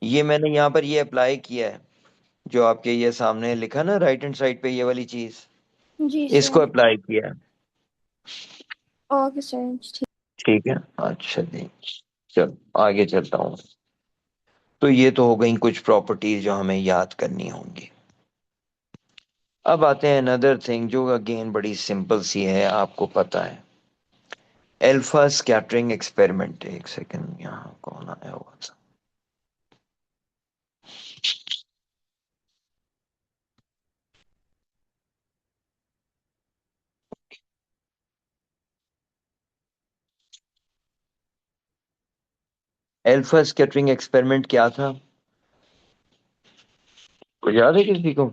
ये मैंने यहाँ पर ये अप्लाई किया है, जो आपके ये सामने लिखा ना राइट हैंड साइड पे ये वाली चीज, जी इसको सर। अप्लाई किया है। ओके सर, ठीक। ठीक है, अच्छा जी। चल आगे चलता हूँ। तो ये तो हो गई कुछ प्रॉपर्टीज जो हमें याद करनी होंगी। अब आते हैं अनदर थिंग जो अगेन बड़ी सिंपल सी है, आपको पता है, एल्फा स्कैटरिंग एक्सपेरिमेंट। एक सेकंड, यहाँ कौन आया हुआ था? एल्फा स्कैटरिंग एक्सपेरिमेंट क्या था, कुछ याद है किसी को?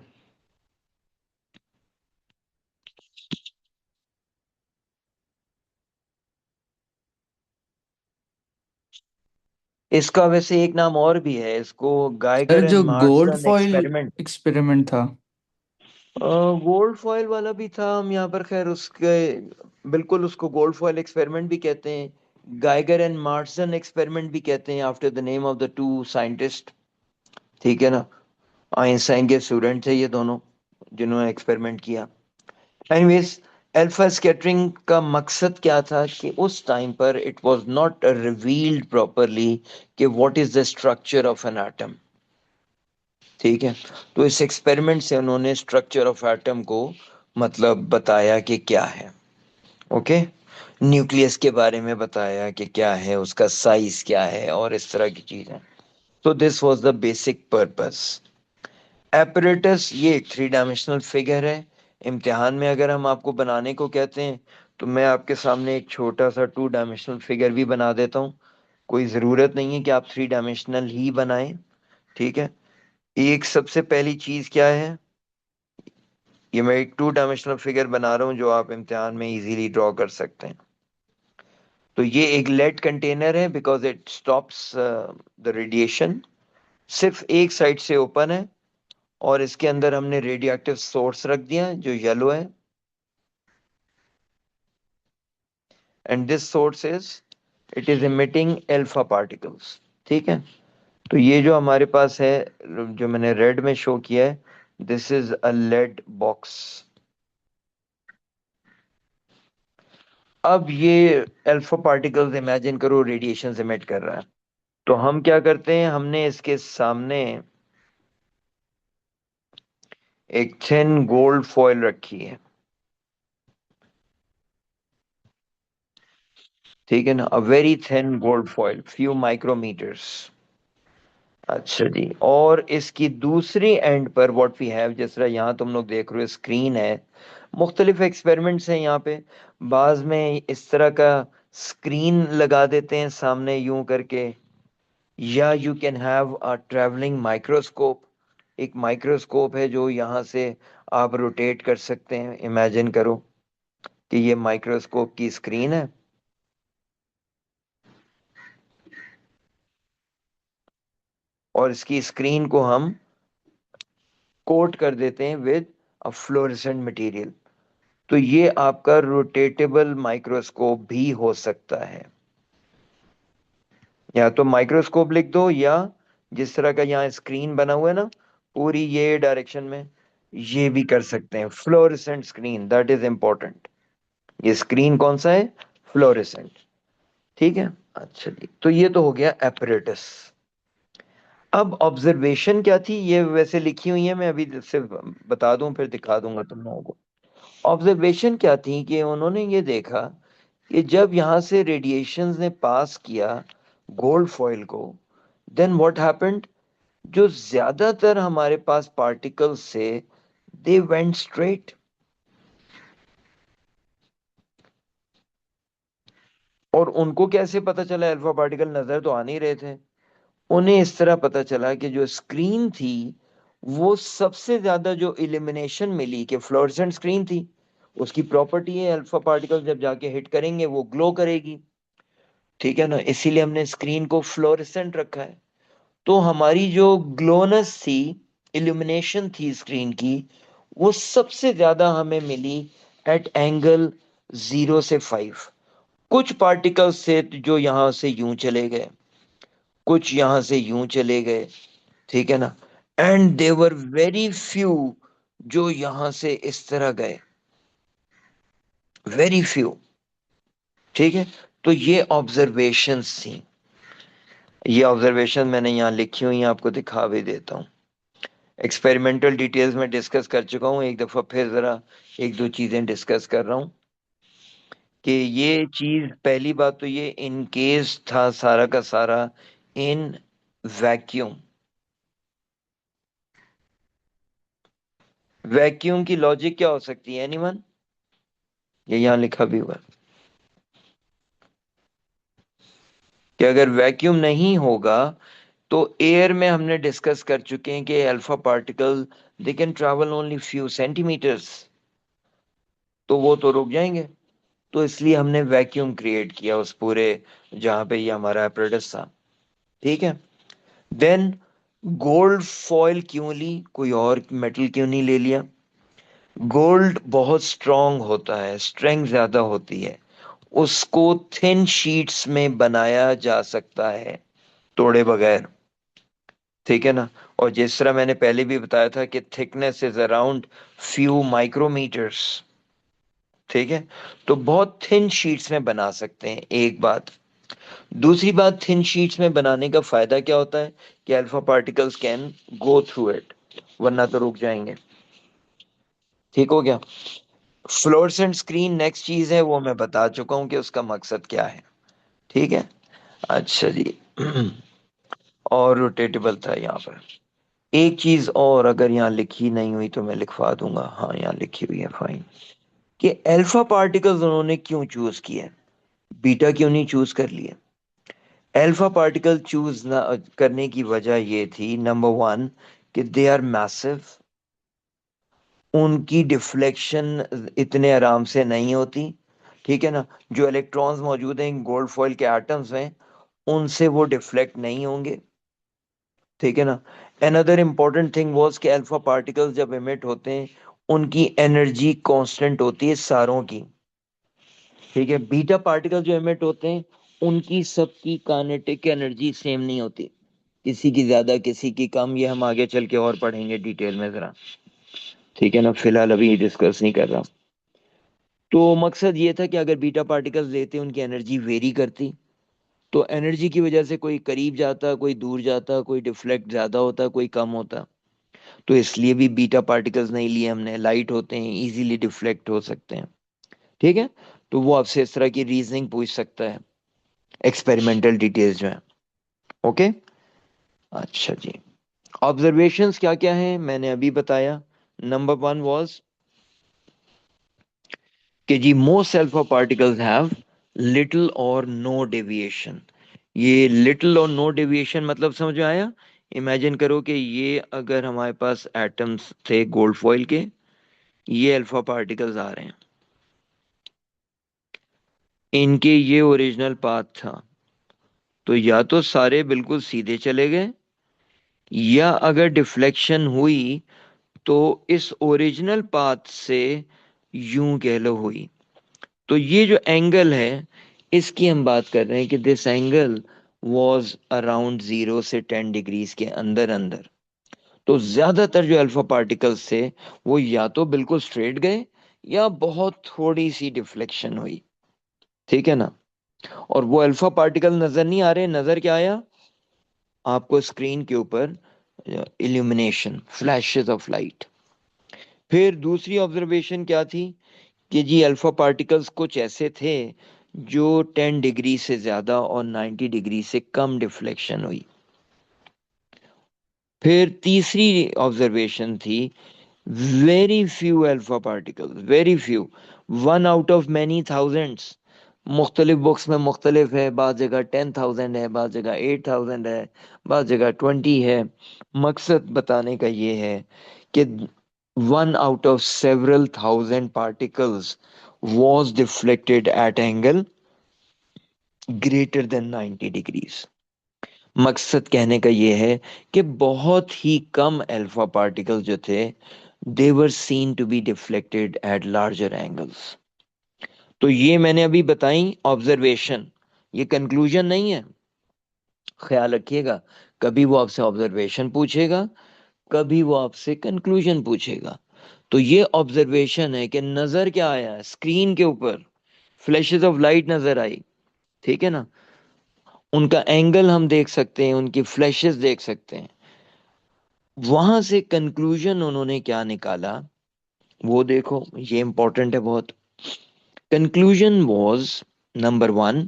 इसका वैसे एक नाम और भी है, इसको सर गाइगर जो and gold Marsons foil experiment. Experiment था। गोल्ड फॉइल वाला भी था, हम यहाँ पर खैर उसके, बिल्कुल उसको गोल्ड फॉइल एक्सपेरिमेंट भी कहते हैं, गाइगर एंड मार्सन एक्सपेरिमेंट भी कहते हैं, after the name of the two scientist. ठीक है ना, आइंस्टाइन के स्टूडेंट थे ये दोनों जिन्होंने एक्सपेरिमेंट किया। एनीवेज, अल्फा स्कैटरिंग का मकसद क्या था कि उस टाइम पर it was not revealed properly कि what is the structure of an atom. ठीक है, तो इस एक्सपेरिमेंट से उन्होंने स्ट्रक्चर ऑफ एटम को मतलब बताया कि क्या है। ओके, न्यूक्लियस के बारे में बताया कि क्या है, उसका साइज क्या है, और इस तरह की चीजें। तो this was the basic purpose. Apparatus ये एक थ्री डायमेंशनल फिगर है। इम्तिहान में अगर हम आपको बनाने को कहते हैं तो मैं आपके सामने एक छोटा सा टू डायमेंशनल फिगर भी बना देता हूँ, कोई ज़रूरत नहीं है कि आप थ्री डायमेंशनल ही बनाएं। ठीक है, एक सबसे पहली चीज़ क्या है, ये मैं एक टू डायमेंशनल फिगर बना रहा हूँ जो आप इम्तिहान में इजीली ड्रॉ कर सकते हैं। तो ये एक लेड कंटेनर है because it stops the radiation, सिर्फ एक साइड से ओपन है, और इसके अंदर हमने रेडियो एक्टिव सोर्स रख दिया है जो येलो है, and this source is, it is emitting alpha particles. ठीक है, तो ये जो हमारे पास है, जो मैंने रेड में शो किया है, this is a lead box. अब ये अल्फा पार्टिकल्स इमेजिन करो रेडिएशन एमिट कर रहा है, तो हम क्या करते हैं, हमने इसके सामने एक थिन गोल्ड फॉइल रखी है। ठीक है ना, a very thin gold foil, few micrometres. अच्छा जी, और इसकी दूसरी एंड पर व्हाट वी हैव, जिस तरह यहाँ तुम लोग देख रहे हो स्क्रीन है, मुख्तलिफ एक्सपेरिमेंट्स हैं यहाँ पे। बाज में इस तरह का स्क्रीन लगा देते हैं सामने यूं करके, या you can have a travelling microscope. एक माइक्रोस्कोप है जो यहाँ से आप रोटेट कर सकते हैं। इमेजिन करो कि ये माइक्रोस्कोप की स्क्रीन है, और इसकी स्क्रीन को हम कोट कर देते हैं विद अ फ्लोरेसेंट मटेरियल। तो ये आपका रोटेटेबल माइक्रोस्कोप भी हो सकता है। या तो माइक्रोस्कोप लिख दो, या जिस तरह का यहाँ स्क्रीन बना हुआ है ना पूरी ये डायरेक्शन में, ये भी कर सकते हैं। Fluorescent screen, that is important. ये स्क्रीन कौन सा है? फ्लोरेसेंट। ठीक है, अच्छा जी, तो ये तो हो गया एपरेटस। अब ऑब्जर्वेशन क्या थी, ये वैसे लिखी हुई है, मैं अभी सिर्फ बता दूं फिर दिखा दूंगा तुम लोगों को। ऑब्जर्वेशन क्या थी कि उन्होंने ये देखा कि जब यहां से रेडिएशंस ने पास किया गोल्ड फॉइल को, देन व्हाट हैपेंड, जो ज्यादातर हमारे पास पार्टिकल्स से दे वेंट स्ट्रेट। और उनको कैसे पता चला? अल्फा पार्टिकल नजर तो आ नहीं रहे थे। उन्हें इस तरह पता चला कि जो स्क्रीन थी वो सबसे ज्यादा जो इल्यूमिनेशन मिली, कि फ्लोरेसेंट स्क्रीन थी, उसकी प्रॉपर्टी है अल्फा पार्टिकल जब जाके हिट करेंगे वो ग्लो करेगी। ठीक है ना, इसीलिए हमने स्क्रीन को फ्लोरेसेंट रखा है। तो हमारी जो ग्लोनेस थी, इल्यूमिनेशन थी स्क्रीन की, वो सबसे ज्यादा हमें मिली एट एंगल 0 से 5। कुछ पार्टिकल्स थे जो यहां से यूं चले गए, कुछ यहां से यूं चले गए। ठीक है ना, एंड देवर वेरी फ्यू जो यहां से इस तरह गए, वेरी फ्यू। ठीक है, तो ये ऑब्जर्वेशंस थी। ये ऑब्जर्वेशन मैंने यहाँ लिखी हुई है, आपको दिखा भी देता हूँ। एक्सपेरिमेंटल डिटेल्स में डिस्कस कर चुका हूँ, एक दफा फिर जरा एक दो चीजें डिस्कस कर रहा हूँ। कि ये चीज, पहली बात तो ये इन केस था सारा का सारा इन वैक्यूम। वैक्यूम की लॉजिक क्या हो सकती है एनीवन? ये यहाँ लिखा भी हुआ है कि अगर वैक्यूम नहीं होगा तो एयर में हमने डिस्कस कर चुके हैं कि alpha particle they can travel only few centimetres, तो वो तो रुक जाएंगे। तो इसलिए हमने वैक्यूम क्रिएट किया उस पूरे जहां पे ये हमारा एपरेटस था। ठीक है, देन गोल्ड फॉइल क्यों ली, कोई और मेटल क्यों नहीं ले लिया? गोल्ड बहुत स्ट्रांग होता है, स्ट्रेंथ ज्यादा होती है, उसको थिन शीट्स में बनाया जा सकता है तोड़े बगैर। ठीक है ना, और जिस तरह मैंने पहले भी बताया था कि thickness is around few micrometres. ठीक है, तो बहुत थिन शीट्स में बना सकते हैं, एक बात। दूसरी बात, थिन शीट्स में बनाने का फायदा क्या होता है कि alpha particles can go through it, वरना तो रुक जाएंगे। ठीक हो गया। फ्लोरेसेंट स्क्रीन नेक्स्ट चीज है, वो मैं बता चुका हूं कि उसका मकसद क्या है। ठीक है, अच्छा जी। और रोटेटेबल था यहाँ पर। एक चीज और अगर यहाँ लिखी नहीं हुई तो मैं लिखवा दूंगा, हाँ यहाँ लिखी हुई है, फाइन। कि अल्फा पार्टिकल्स उन्होंने क्यों चूज किए, बीटा क्यों नहीं चूज कर लिए? अल्फा पार्टिकल चूज ना करने की वजह ये थी, नंबर वन, कि दे आर मैसिव, उनकी डिफ्लेक्शन इतने आराम से नहीं होती। ठीक है ना, जो इलेक्ट्रॉन्स मौजूद हैं गोल्ड फॉइल के एटम्स में, उनसे वो डिफ्लेक्ट नहीं होंगे। ठीक है ना, अनदर इंपॉर्टेंट थिंग वाज कि अल्फा पार्टिकल्स जब इमिट होते हैं उनकी एनर्जी कांस्टेंट होती है सारों की। ठीक है, बीटा पार्टिकल जो इमिट होते हैं उनकी सबकी काइनेटिक एनर्जी सेम नहीं होती, किसी की ज्यादा किसी की कम, ये हम आगे चल के और पढ़ेंगे डिटेल में जरा। ठीक है ना, फिलहाल अभी डिस्कस नहीं कर रहा। तो मकसद ये था कि अगर बीटा पार्टिकल्स लेते उनकी एनर्जी वेरी करती, तो एनर्जी की वजह से कोई करीब जाता, कोई दूर जाता, कोई डिफ्लेक्ट ज्यादा होता, कोई कम होता। तो इसलिए भी बीटा पार्टिकल्स नहीं लिए हमने, लाइट होते हैं, इजीली डिफ्लेक्ट हो सकते हैं। ठीक है, तो वो आपसे इस तरह की रीजनिंग पूछ सकता है एक्सपेरिमेंटल डिटेल्स में। ओके, अच्छा जी। ऑब्जर्वेशंस क्या क्या हैं मैंने अभी बताया। नंबर वन वाज कि जी most alpha particles have little or no deviation. ये लिटिल और नो डेविएशन मतलब समझ में आया? इमेजिन करो कि ये अगर हमारे पास एटम्स थे गोल्ड फॉइल के, ये अल्फा पार्टिकल्स आ रहे हैं, इनके ये ओरिजिनल पाथ था, तो या तो सारे बिल्कुल सीधे चले गए, या अगर डिफ्लेक्शन हुई तो इस ओरिजिनल पाथ से यूं कह लो हुई। तो ये जो एंगल है इसकी हम बात कर रहे हैं कि दिस एंगल वॉज अराउंड 0 से 10 डिग्रीज के अंदर अंदर। तो ज्यादातर जो अल्फा पार्टिकल्स थे वो या तो बिल्कुल स्ट्रेट गए या बहुत थोड़ी सी डिफ्लेक्शन हुई। ठीक है ना। और वो अल्फा पार्टिकल नजर नहीं आ रहे, नजर क्या आया आपको स्क्रीन के ऊपर? Illumination, flashes of light. फिर दूसरी ऑब्जर्वेशन क्या थी कि जी अल्फा पार्टिकल्स कुछ ऐसे थे जो 10 डिग्री से ज्यादा और 90 डिग्री से कम डिफ्लेक्शन हुई। फिर तीसरी ऑब्जर्वेशन थी very few alpha particles, very few, 1 out of many thousands. मुख्तलिफ बुक्स में मुख्तलिफ है, बाज़ जगह 10,000 है, बाज़ जगह 8,000 है, बाज़ जगह 20 है। मकसद बताने का ये है कि 1 out of several thousand particles was deflected at angle greater than 90 degrees। मकसद कहने का ये है कि बहुत ही कम अल्फा पार्टिकल्स जो थे they were seen to be deflected at larger angles। तो ये मैंने अभी बताई ऑब्जर्वेशन, ये कंक्लूजन नहीं है, ख्याल रखिएगा। कभी वो आपसे ऑब्जर्वेशन पूछेगा, कभी वो आपसे कंक्लूजन पूछेगा। तो ये ऑब्जर्वेशन है कि नजर क्या आया स्क्रीन के ऊपर, फ्लैशेस ऑफ लाइट नजर आई। ठीक है ना। उनका एंगल हम देख सकते हैं, उनकी फ्लैशेस देख सकते हैं। वहां से कंक्लूजन उन्होंने क्या निकाला वो देखो, ये इंपॉर्टेंट है बहुत। कंक्लूजन वाज नंबर 1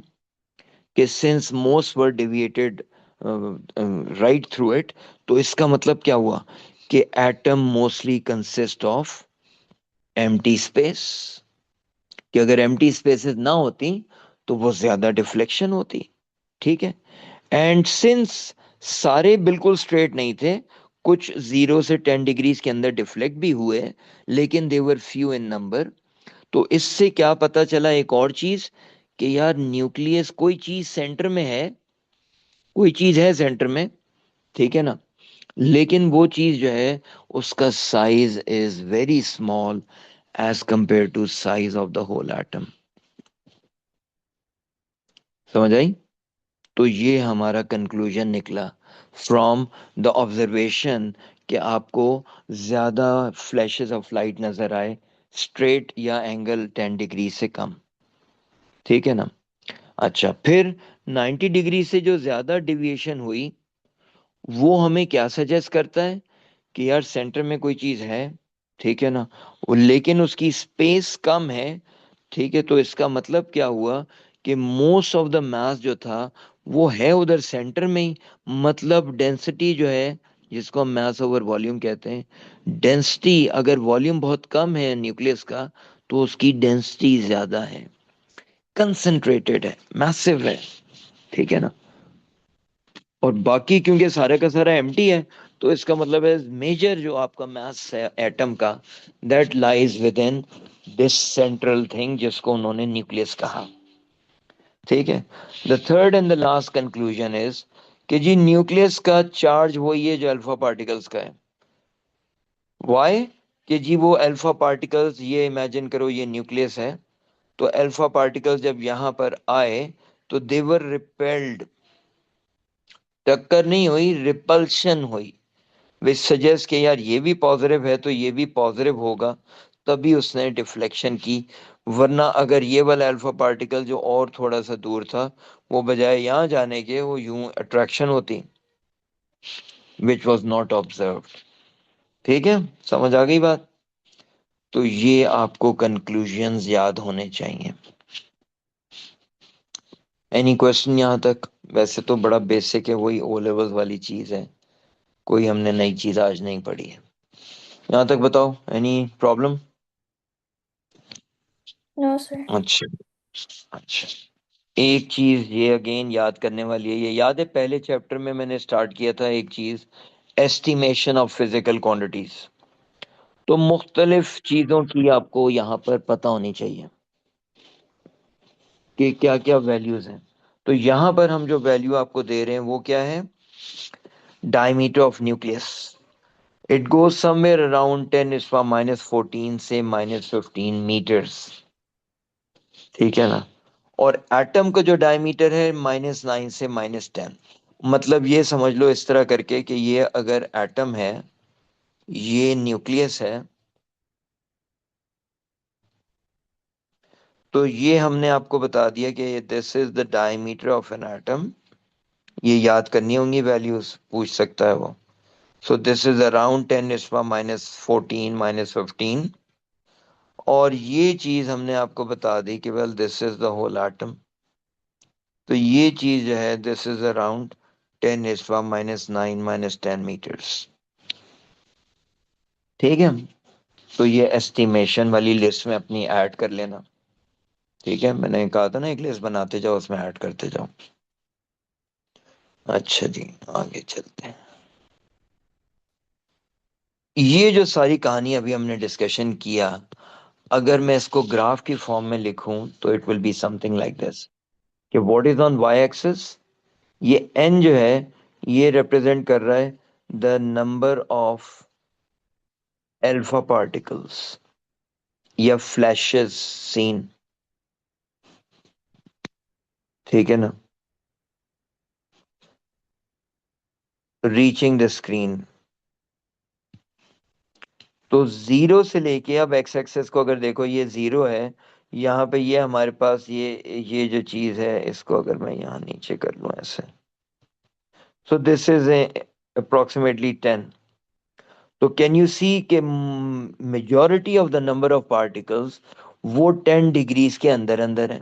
कि since most were deviated right through it, तो इसका मतलब क्या हुआ कि atom mostly consist of empty space, कि अगर एम्प्टी स्पेसेस ना होती तो वो ज्यादा डिफ्लेक्शन होती। ठीक है। एंड सिंस सारे बिल्कुल स्ट्रेट नहीं थे, कुछ 0 से 10 डिग्रीज के अंदर डिफ्लेक्ट भी हुए, लेकिन दे वर फ्यू इन नंबर। तो इससे क्या पता चला एक और चीज कि यार न्यूक्लियस कोई चीज सेंटर में है, कोई चीज है सेंटर में। ठीक है ना। लेकिन वो चीज जो है उसका size is very small as compare to size of the whole atom. समझ आई? तो ये हमारा कंक्लूजन निकला फ्रॉम द ऑब्जर्वेशन कि आपको ज्यादा फ्लैशेस ऑफ लाइट नजर आए स्ट्रेट या एंगल 10 डिग्री से कम। ठीक है ना। अच्छा, फिर 90 डिग्री से जो ज्यादा डिविएशन हुई वो हमें क्या सजेस्ट करता है कि यार सेंटर में कोई चीज है। ठीक है ना। लेकिन उसकी स्पेस कम है। ठीक है। तो इसका मतलब क्या हुआ कि मोस्ट ऑफ द मास जो था वो है उधर सेंटर में ही। मतलब डेंसिटी जो है, जिसको हम मास ओवर वॉल्यूम कहते हैं, डेंसिटी अगर वॉल्यूम बहुत कम है न्यूक्लियस का तो उसकी डेंसिटी ज्यादा है, कंसंट्रेटेड है, मैसिव है। ठीक है ना। और बाकी क्योंकि सारे का सारा एम्प्टी है, तो इसका मतलब है मेजर जो आपका मास है एटम का, that lies with in this central thing जिसको उन्होंने न्यूक्लियस कहा। ठीक है। The third and the last conclusion is कि जी न्यूक्लियस का चार्ज वही है जो अल्फा पार्टिकल्स का है। वाई? कि जी वो अल्फा पार्टिकल्स, ये इमेजिन करो ये न्यूक्लियस है, तो अल्फा पार्टिकल्स जब यहां पर आए तो देवर रिपेल्ड, टक्कर नहीं हुई, रिपल्शन हुई, विच सजेस्ट कि यार ये भी पॉजिटिव है तो ये भी पॉजिटिव होगा, तभी उसने डिफ्लेक्शन की। वरना अगर ये वाला अल्फा पार्टिकल जो और थोड़ा सा दूर था, वो बजाय यहाँ जाने के वो यूं अट्रैक्शन होती, विच वॉज नॉट ऑब्जर्व। ठीक है। समझ आ गई बात? तो ये आपको कंक्लूजन्स याद होने चाहिए। एनी क्वेश्चन यहाँ तक? वैसे तो बड़ा बेसिक है, वही ओ लेवल्स वाली चीज है, कोई हमने नई चीज आज नहीं पढ़ी है। यहाँ तक बताओ, एनी प्रॉब्लम? No sir. अच्छा। अच्छा। एक चीज ये अगेन याद करने वाली है, ये याद है पहले चैप्टर में मैंने स्टार्ट किया था एक चीज, एस्टिमेशन ऑफ फिजिकल क्वांटिटीज। तो मुख्तलिफ चीजों की आपको यहाँ पर पता होनी चाहिए कि क्या क्या वैल्यूज हैं। तो यहाँ पर हम जो वैल्यू आपको दे रहे हैं वो क्या है, diameter of nucleus, it goes somewhere around 10⁻⁻14 से -15 मीटर्स, ठीक है ना। और एटम का जो डायमीटर है -9 से -10। मतलब ये समझ लो इस तरह करके कि ये अगर एटम है, ये न्यूक्लियस है, तो ये हमने आपको बता दिया कि this is the diameter of an atom. ये याद करनी होंगी वैल्यूज, पूछ सकता है वो। So this is around 10⁻⁻14 -15। और ये चीज हमने आपको बता दी कि well this is the whole atom. तो ये चीज जो है दिस इज अराउंड 10⁻⁹ -10 मीटर्स, ठीक है। तो ये एस्टिमेशन वाली लिस्ट में अपनी ऐड कर लेना, ठीक है। मैंने कहा था ना एक लिस्ट बनाते जाओ, उसमें ऐड करते जाओ। अच्छा जी, आगे चलते हैं। ये जो सारी कहानी अभी हमने डिस्कशन किया, अगर मैं इसको ग्राफ की फॉर्म में लिखूं तो it will be something like this, कि what is on Y axis, ये एन जो है ये रिप्रेजेंट कर रहा है the number of alpha particles या फ्लैशेस सीन, ठीक है ना, रीचिंग द स्क्रीन। तो जीरो से लेके, अब एक्स एक्सेस को अगर देखो ये जीरो है, यहाँ पे ये हमारे पास ये जो चीज है, इसको अगर मैं यहाँ नीचे कर लूँ ऐसे, सो दिस इज अप्रोक्सीमेटली 10। तो कैन यू सी के majority of the number of particles वो 10 डिग्रीज के अंदर अंदर है।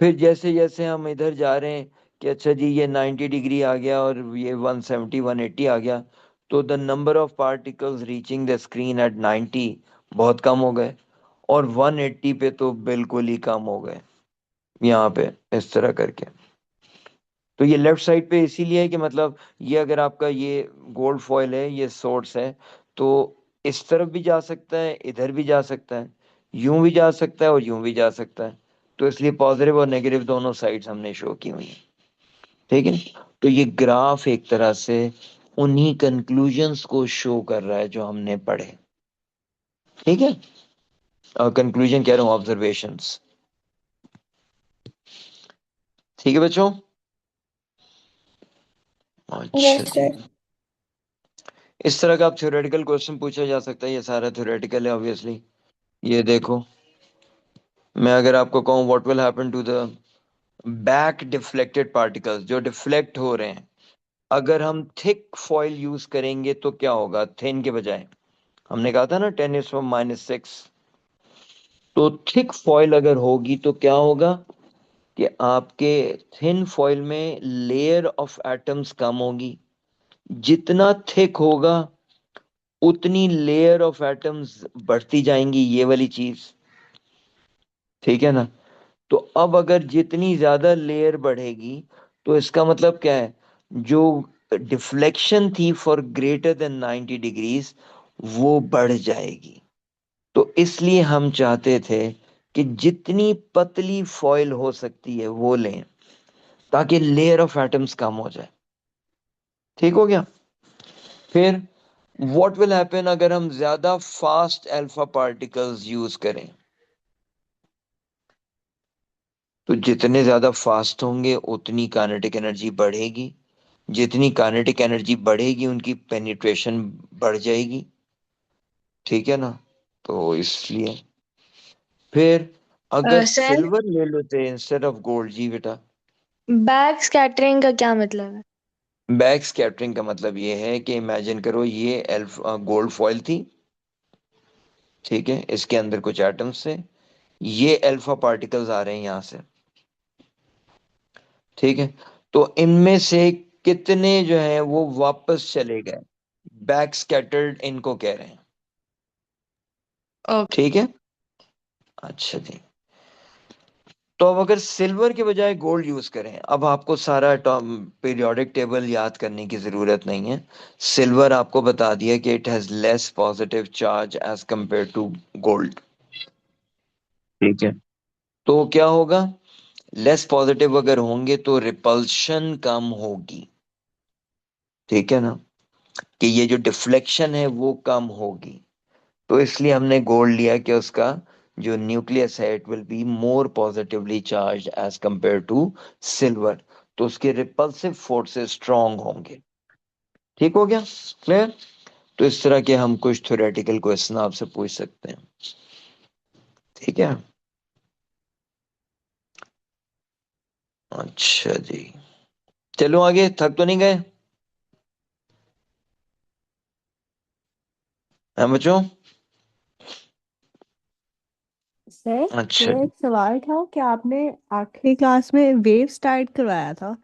फिर जैसे जैसे हम इधर जा रहे हैं कि अच्छा जी ये 90 डिग्री आ गया और ये 170 180 आ गया, तो the number of particles reaching the screen eight 90 बहुत कम हो गए, और 180 पे तो बिल्कुल ही कम हो गए, यहाँ पे इस तरह करके। तो ये लेफ्ट साइड पे इसीलिए है कि मतलब ये अगर आपका ये गोल्ड फॉयल है, ये सोर्स है, तो इस तरफ भी जा सकता है, इधर भी जा सकता है, यूं भी जा सकता है और यूं भी जा सकता है। तो इसलिए पॉजिटिव और नेगेटिव दोनों साइड्स हमने शो की हुई हैं, ठीक है। तो ये ग्राफ एक तरह से उन्हीं कंक्लूजन्स को शो कर रहा है जो हमने पढ़े, ठीक है। कंक्लूजन कह रहा हूँ, ऑब्जर्वेशंस, ठीक है बच्चों। अच्छा यस जी, सर। इस तरह का आप थ्योरेटिकल क्वेश्चन पूछा जा सकता है, ये सारा थ्योरेटिकल है ऑब्वियसली। ये देखो, मैं अगर आपको कहूँ what will happen to the back deflected particles जो डिफ्लेक्ट हो रहे हैं, अगर हम थिक फॉइल यूज करेंगे तो क्या होगा, थिन के बजाय। हमने कहा था ना 10⁻⁻6। तो थिक फॉइल अगर होगी तो क्या होगा कि आपके थिन फॉइल में लेयर ऑफ एटम्स कम होगी। जितना थिक होगा उतनी लेयर ऑफ एटम्स बढ़ती जाएंगी, ये वाली चीज, ठीक है ना। तो अब अगर जितनी ज्यादा लेयर बढ़ेगी तो इसका मतलब क्या है, जो डिफ्लेक्शन थी फॉर ग्रेटर देन 90 डिग्रीज वो बढ़ जाएगी। तो इसलिए हम चाहते थे कि जितनी पतली फॉइल हो सकती है वो लें, ताकि लेयर ऑफ एटम्स कम हो जाए, ठीक हो गया। फिर व्हाट विल हैपन अगर हम ज्यादा फास्ट अल्फा पार्टिकल्स यूज करें, तो जितने ज्यादा फास्ट होंगे उतनी काइनेटिक एनर्जी बढ़ेगी, जितनी काइनेटिक एनर्जी बढ़ेगी उनकी पेनिट्रेशन बढ़ जाएगी, ठीक है ना। तो इसलिए फिर अगर सर, सिल्वर ले लेते इंस्टेड ऑफ गोल्ड, जी बेटा। बैक स्कैटरिंग का क्या मतलब है? बैक स्कैटरिंग का मतलब ये है कि इमेजिन करो ये अल्फा गोल्ड फॉइल थी, ठीक है, इसके अंदर कुछ एटम्स थे, ये अल्फा पार्टिकल्स आ रहे हैं यहां से, ठीक है। तो इनमें से कितने जो हैं वो वापस चले गए, बैक स्कैटर्ड इनको कह रहे हैं, ओके। ठीक है। अच्छा जी, तो अब अगर सिल्वर के बजाय गोल्ड यूज करें, अब आपको सारा पीरियोडिक टेबल याद करने की जरूरत नहीं है। सिल्वर आपको बता दिया कि it has less positive charge as compare to gold. ठीक है, तो क्या होगा, लेस पॉजिटिव अगर होंगे तो रिपल्शन कम होगी। ठीक है ना, कि ये जो डिफ्लेक्शन है वो कम होगी। तो इसलिए हमने गोल्ड लिया कि उसका जो न्यूक्लियस है it will be more positively charge as compare to silver. तो उसके रिपल्सिव फोर्सेस स्ट्रांग होंगे। ठीक हो गया, क्लियर? तो इस तरह के हम कुछ थ्योरेटिकल क्वेश्चन आपसे पूछ सकते हैं। ठीक है, अच्छा जी, चलो आगे। थक तो नहीं गए हैं बच्चों? सर अच्छा, मेरा एक सवाल था कि आपने आखिरी क्लास में वेव स्टार्ट करवाया था,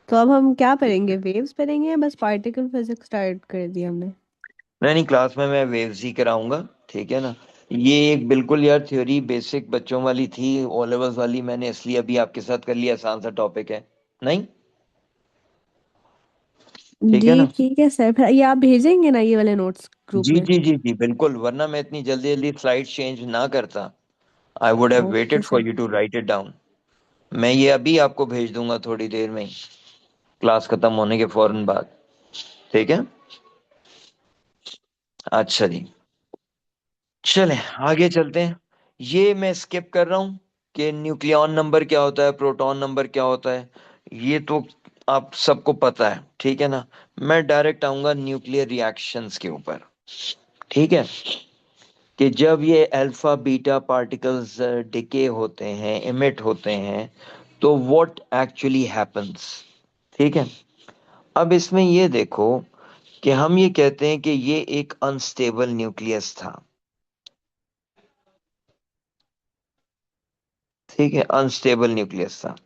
तो अब हम क्या पढ़ेंगे? वेव्स पढ़ेंगे या बस पार्टिकल फिजिक्स स्टार्ट कर दी हमने? नहीं नहीं, क्लास में मैं वेव्स ही कराऊंगा। ठीक है ना, ये एक बिल्कुल यार थ्योरी बेसिक बच्चों वाली थी, ओ लेवल्स वाली, मैंने इसलिए अभी आपके साथ कर लिया, आसान सा टॉपिक है। नहीं, ठीक है जी ना? ठीक है सर, फिर ये आप भेजेंगे ना ये वाले नोट्स ग्रुप जी में? जी जी जी बिल्कुल, वरना मैं इतनी जल्दी जल्दी स्लाइड चेंज ना करता। I would have okay waited for sir. You to write it down. मैं ये अभी आपको भेज दूंगा थोड़ी देर में ही, क्लास खत्म होने के फौरन बाद। ठीक है, अच्छा जी, चले आगे चलते हैं। ये मैं स्किप कर रहा हूँ कि न्यूक्लियॉन नंबर क्या होता है, प्रोटॉन नंबर क्या होता है, ये तो आप सबको पता है। ठीक है ना, मैं डायरेक्ट आऊंगा न्यूक्लियर रिएक्शंस के ऊपर। ठीक है, कि जब ये अल्फा बीटा पार्टिकल्स डिके होते हैं, इमिट होते हैं, तो व्हाट एक्चुअली हैपेंस। ठीक है, अब इसमें ये देखो कि हम ये कहते हैं कि ये एक अनस्टेबल न्यूक्लियस था। ठीक है, अनस्टेबल न्यूक्लियस था,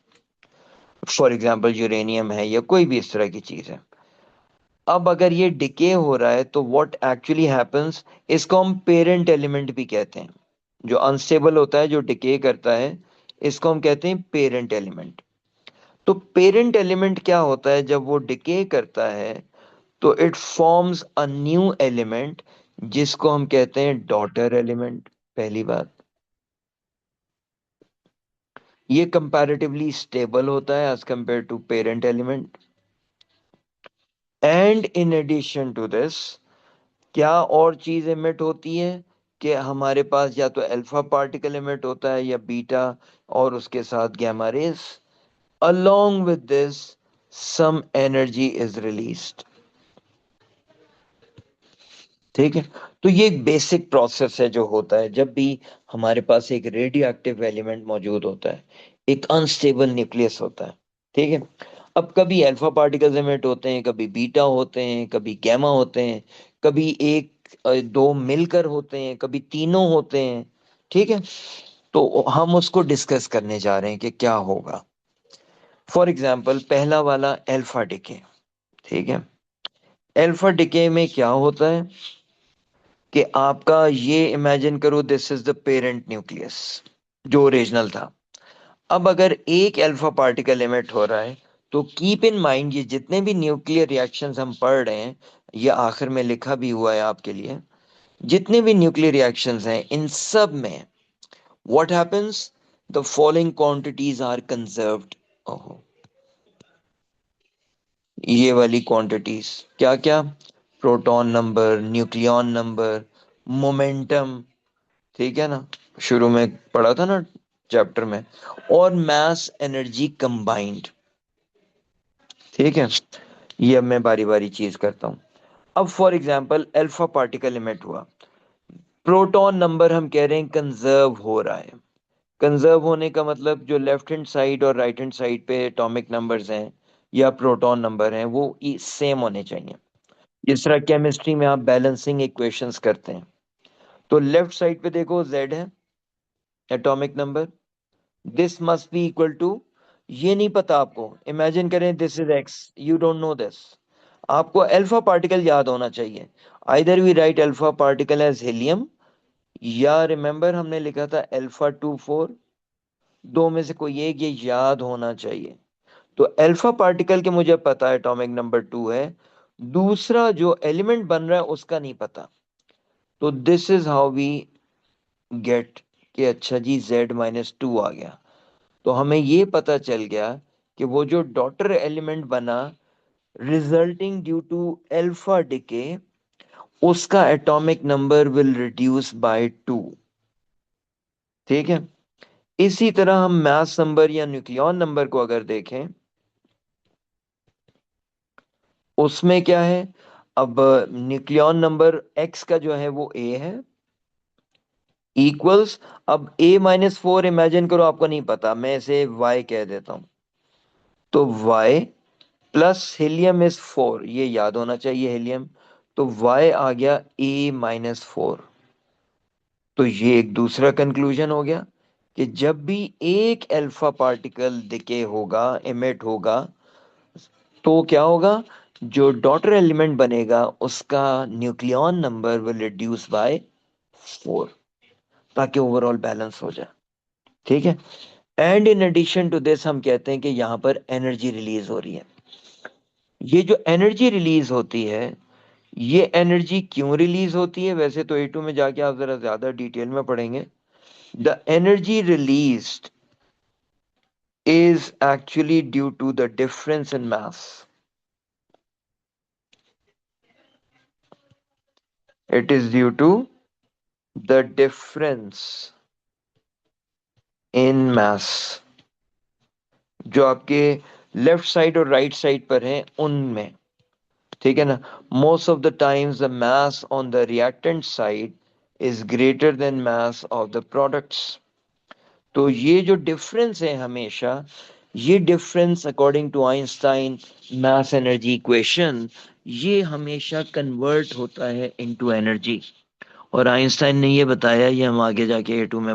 फॉर एग्जांपल यूरेनियम है या कोई भी इस तरह की चीज है। अब अगर ये डिके हो रहा है तो व्हाट एक्चुअली हैपेंस, इसको हम पेरेंट एलिमेंट भी कहते हैं। जो अनस्टेबल होता है, जो डिके करता है, इसको हम कहते हैं पेरेंट एलिमेंट। तो पेरेंट एलिमेंट क्या होता है, जब वो डिके करता है तो it forms a new element, जिसको हम कहते हैं डॉटर एलिमेंट। पहली बात, ये कंपैरेटिवली स्टेबल होता है as compare to parent element. And in addition to this, क्या और चीज एमिट होती है, कि हमारे पास या तो अल्फा पार्टिकल एमिट होता है या बीटा, और उसके साथ gamma rays. Along with this some energy is released. ठीक है, तो ये एक बेसिक प्रोसेस है जो होता है जब भी हमारे पास एक रेडियो एक्टिव एलिमेंट मौजूद होता है, एक अनस्टेबल न्यूक्लियस होता है। ठीक है, अब कभी अल्फा पार्टिकल्स एमिट होते हैं, कभी बीटा होते हैं, कभी गैमा होते हैं, कभी एक दो मिलकर होते हैं, कभी तीनों होते हैं। ठीक है, तो हम उसको डिस्कस करने जा रहे हैं कि क्या होगा। फॉर एग्जाम्पल पहला वाला अल्फा डिके। ठीक है, अल्फा डिके में क्या होता है कि आपका ये इमेजिन करो, this is the parent nucleus जो ओरिजिनल था। अब अगर एक अल्फा पार्टिकल एमिट हो रहा है, तो कीप इन माइंड ये जितने भी न्यूक्लियर रिएक्शंस हम पढ़ रहे हैं, ये आखिर में लिखा भी हुआ है आपके लिए, जितने भी न्यूक्लियर रिएक्शंस हैं इन सब में what happens, the following quantities are conserved. ओहो, ये वाली क्वांटिटीज क्या क्या, proton number, nucleon number, momentum. ठीक है ना, शुरू में पढ़ा था ना चैप्टर में, और मास एनर्जी कंबाइंड। ठीक है, ये अब मैं बारी बारी चीज करता हूं। अब for example alpha particle emit हुआ, प्रोटॉन नंबर हम कह रहे हैं कंजर्व हो रहा है। कंजर्व होने का मतलब जो लेफ्ट हैंड साइड और राइट हैंड साइड पे एटॉमिक नंबर्स हैं या प्रोटॉन नंबर हैं वो सेम होने चाहिए। जिस तरह केमिस्ट्री में आप बैलेंसिंग इक्वेशंस करते हैं, तो लेफ्ट साइड पे देखो Z है atomic number, this must be equal to, ये नहीं पता आपको, इमेजिन करें this is X, you don't know this. आपको अल्फा पार्टिकल याद होना चाहिए, either we write alpha particle as helium, या रिमेंबर हमने लिखा था अल्फा 24, दो में से कोई एक, ये याद होना चाहिए। तो अल्फा पार्टिकल के मुझे पता है एटॉमिक नंबर 2 है, दूसरा जो एलिमेंट बन रहा है उसका नहीं पता। तो this is how we get कि अच्छा जी Z-2 आ गया। तो हमें ये पता चल गया कि वो जो डॉटर एलिमेंट बना resulting due to alpha decay, उसका atomic number will reduce by 2। ठीक है। इसी तरह हम मास नंबर या न्यूक्लियॉन नंबर को अगर देखें, उसमें क्या है, अब न्यूक्लियॉन नंबर x का जो है वो a है, इक्वल्स, अब a-4 इमेजिन करो, आपको नहीं पता, मैं इसे y कह देता हूं। तो y प्लस हीलियम इज 4, ये याद होना चाहिए हीलियम। तो y आ गया a-4। तो ये एक दूसरा कंक्लूजन हो गया कि जब भी एक अल्फा पार्टिकल डिके होगा, एमिट होगा, तो क्या होगा, जो डॉटर एलिमेंट बनेगा उसका nucleon number will reduce by 4, ताकि ओवरऑल बैलेंस हो जाए। ठीक है। And in addition to this हम कहते हैं कि यहाँ पर एनर्जी रिलीज हो रही है। ये जो एनर्जी रिलीज होती है, ये एनर्जी क्यों रिलीज होती है, वैसे तो A2 में जाके आप जरा ज्यादा डिटेल में पढ़ेंगे। The energy released is actually due to the difference in mass. It is due to the difference in mass जो आपके लेफ्ट साइड और राइट साइड पर हैं उनमें। ठीक है ना। Most of the times the mass on the reactant side is greater than mass of the products. तो ये जो डिफरेंस है हमेशा, ये difference according to Einstein mass energy equation, ये हमेशा कन्वर्ट होता है इनटू एनर्जी। और आइंस्टाइन ने ये बताया, ये हम आगे जाके A2 में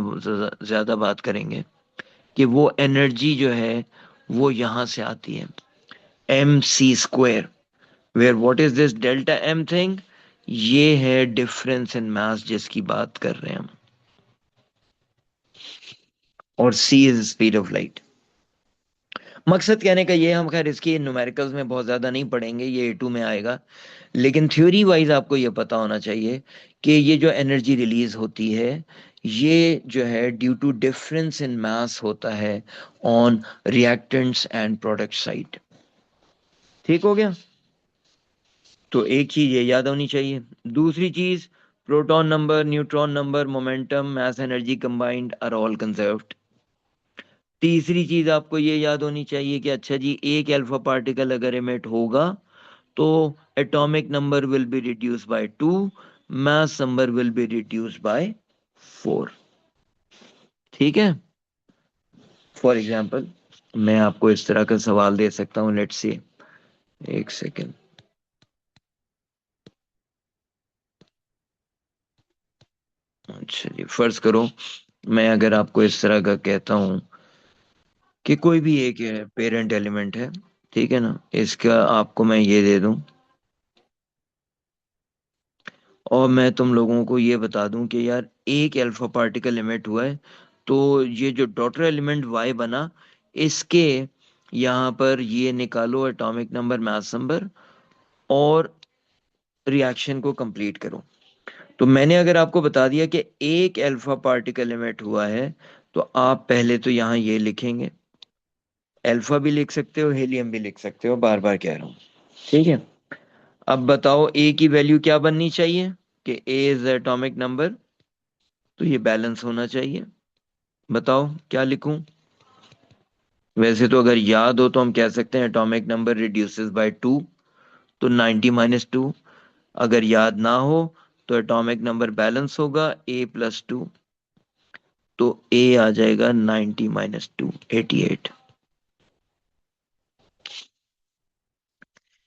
ज्यादा बात करेंगे, कि वो एनर्जी जो है वो यहां से आती है, mc², where what is this delta m thing, ये है डिफरेंस इन मास जिसकी बात कर रहे हैं हम। और c is speed of light. मकसद कहने का ये, हम खैर इसकी न्यूमेरिकल्स में बहुत ज्यादा नहीं पढ़ेंगे, ये A2 में आएगा, लेकिन थ्योरी वाइज आपको ये पता होना चाहिए कि ये जो एनर्जी रिलीज होती है, ये जो है ड्यू टू डिफरेंस इन मास होता है on reactants and product side. ठीक हो गया। तो एक चीज ये याद होनी चाहिए। दूसरी चीज, proton number, neutron number, momentum, mass energy combined are all conserved. तीसरी चीज आपको ये याद होनी चाहिए कि अच्छा जी, एक अल्फा पार्टिकल अगर एमिट होगा तो atomic number will be reduce by 2, mass number will be reduce by 4। ठीक है। फॉर एग्जांपल मैं आपको इस तरह का सवाल दे सकता हूं, लेट्स सी, एक सेकेंड। अच्छा जी, फर्ज करो मैं अगर आपको इस तरह का कहता हूं कि कोई भी एक है, पेरेंट एलिमेंट है, ठीक है ना, इसका आपको मैं ये दे दूं, और मैं तुम लोगों को ये बता दूं कि यार एक अल्फा पार्टिकल एमिट हुआ है, तो ये जो डॉटर एलिमेंट Y बना, इसके यहाँ पर ये निकालो एटॉमिक नंबर, मास नंबर, और रिएक्शन को कंप्लीट करो। तो मैंने अगर आपको बता दिया कि एक अल्फा पार्टिकल एमिट हुआ है, तो आप पहले तो यहाँ ये लिखेंगे, अल्फा भी लिख सकते हो, हीलियम भी लिख सकते हो, बार बार कह रहा हूँ। ठीक है। अब बताओ ए की वैल्यू क्या बननी चाहिए, कि ए इज एटॉमिक नंबर, तो ये बैलेंस होना चाहिए। बताओ क्या लिखूं। वैसे तो अगर याद हो तो हम कह सकते हैं एटॉमिक नंबर रिड्यूसेस बाय 2, तो 90-2। अगर याद ना हो तो एटॉमिक नंबर बैलेंस होगा A+2, तो A आ जाएगा 90-2, 88।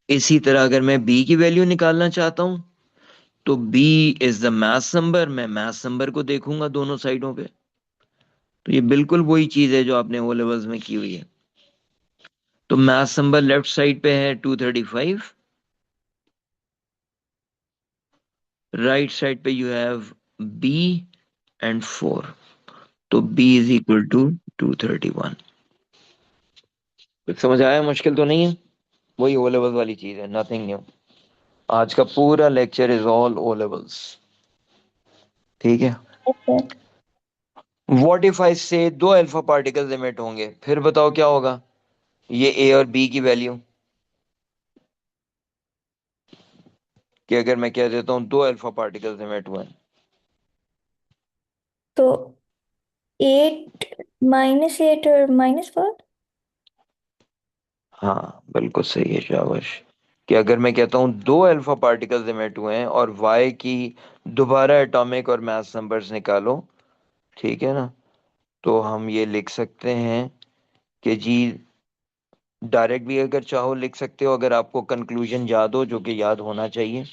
इसी तरह अगर मैं B की वैल्यू निकालना चाहता हूं, तो B is the mass number, मैं मास नंबर को देखूंगा दोनों साइडों पे। तो ये बिल्कुल वही चीज है जो आपने ओ लेवल्स में की हुई है। तो मास नंबर लेफ्ट साइड पे है 235, राइट साइड पे यू हैव B एंड 4, तो B इज इक्वल टू 231। कुछ समझ आया? मुश्किल तो नहीं है? वही ओ लेवल वाली चीज है, नथिंग न्यू। आज का पूरा lecture is all O levels. ठीक है। Yes, sir. What if I say दो अल्फा पार्टिकल्स एमिट होंगे, फिर बताओ क्या होगा? ये ए और बी की वैल्यू, कि अगर मैं कह देता हूँ दो अल्फा पार्टिकल्स एमिट हुए हैं। तो 8 -8 और -4। हाँ बिल्कुल सही है, शाबाश। कि अगर मैं कहता हूँ दो अल्फा पार्टिकल्स एमिट हुए हैं और वाई की दोबारा एटॉमिक और मास नंबर्स निकालो, ठीक है ना, तो हम ये लिख सकते हैं कि जी, डायरेक्ट भी अगर चाहो लिख सकते हो, अगर आपको कंक्लूजन याद हो, जो कि याद होना चाहिए,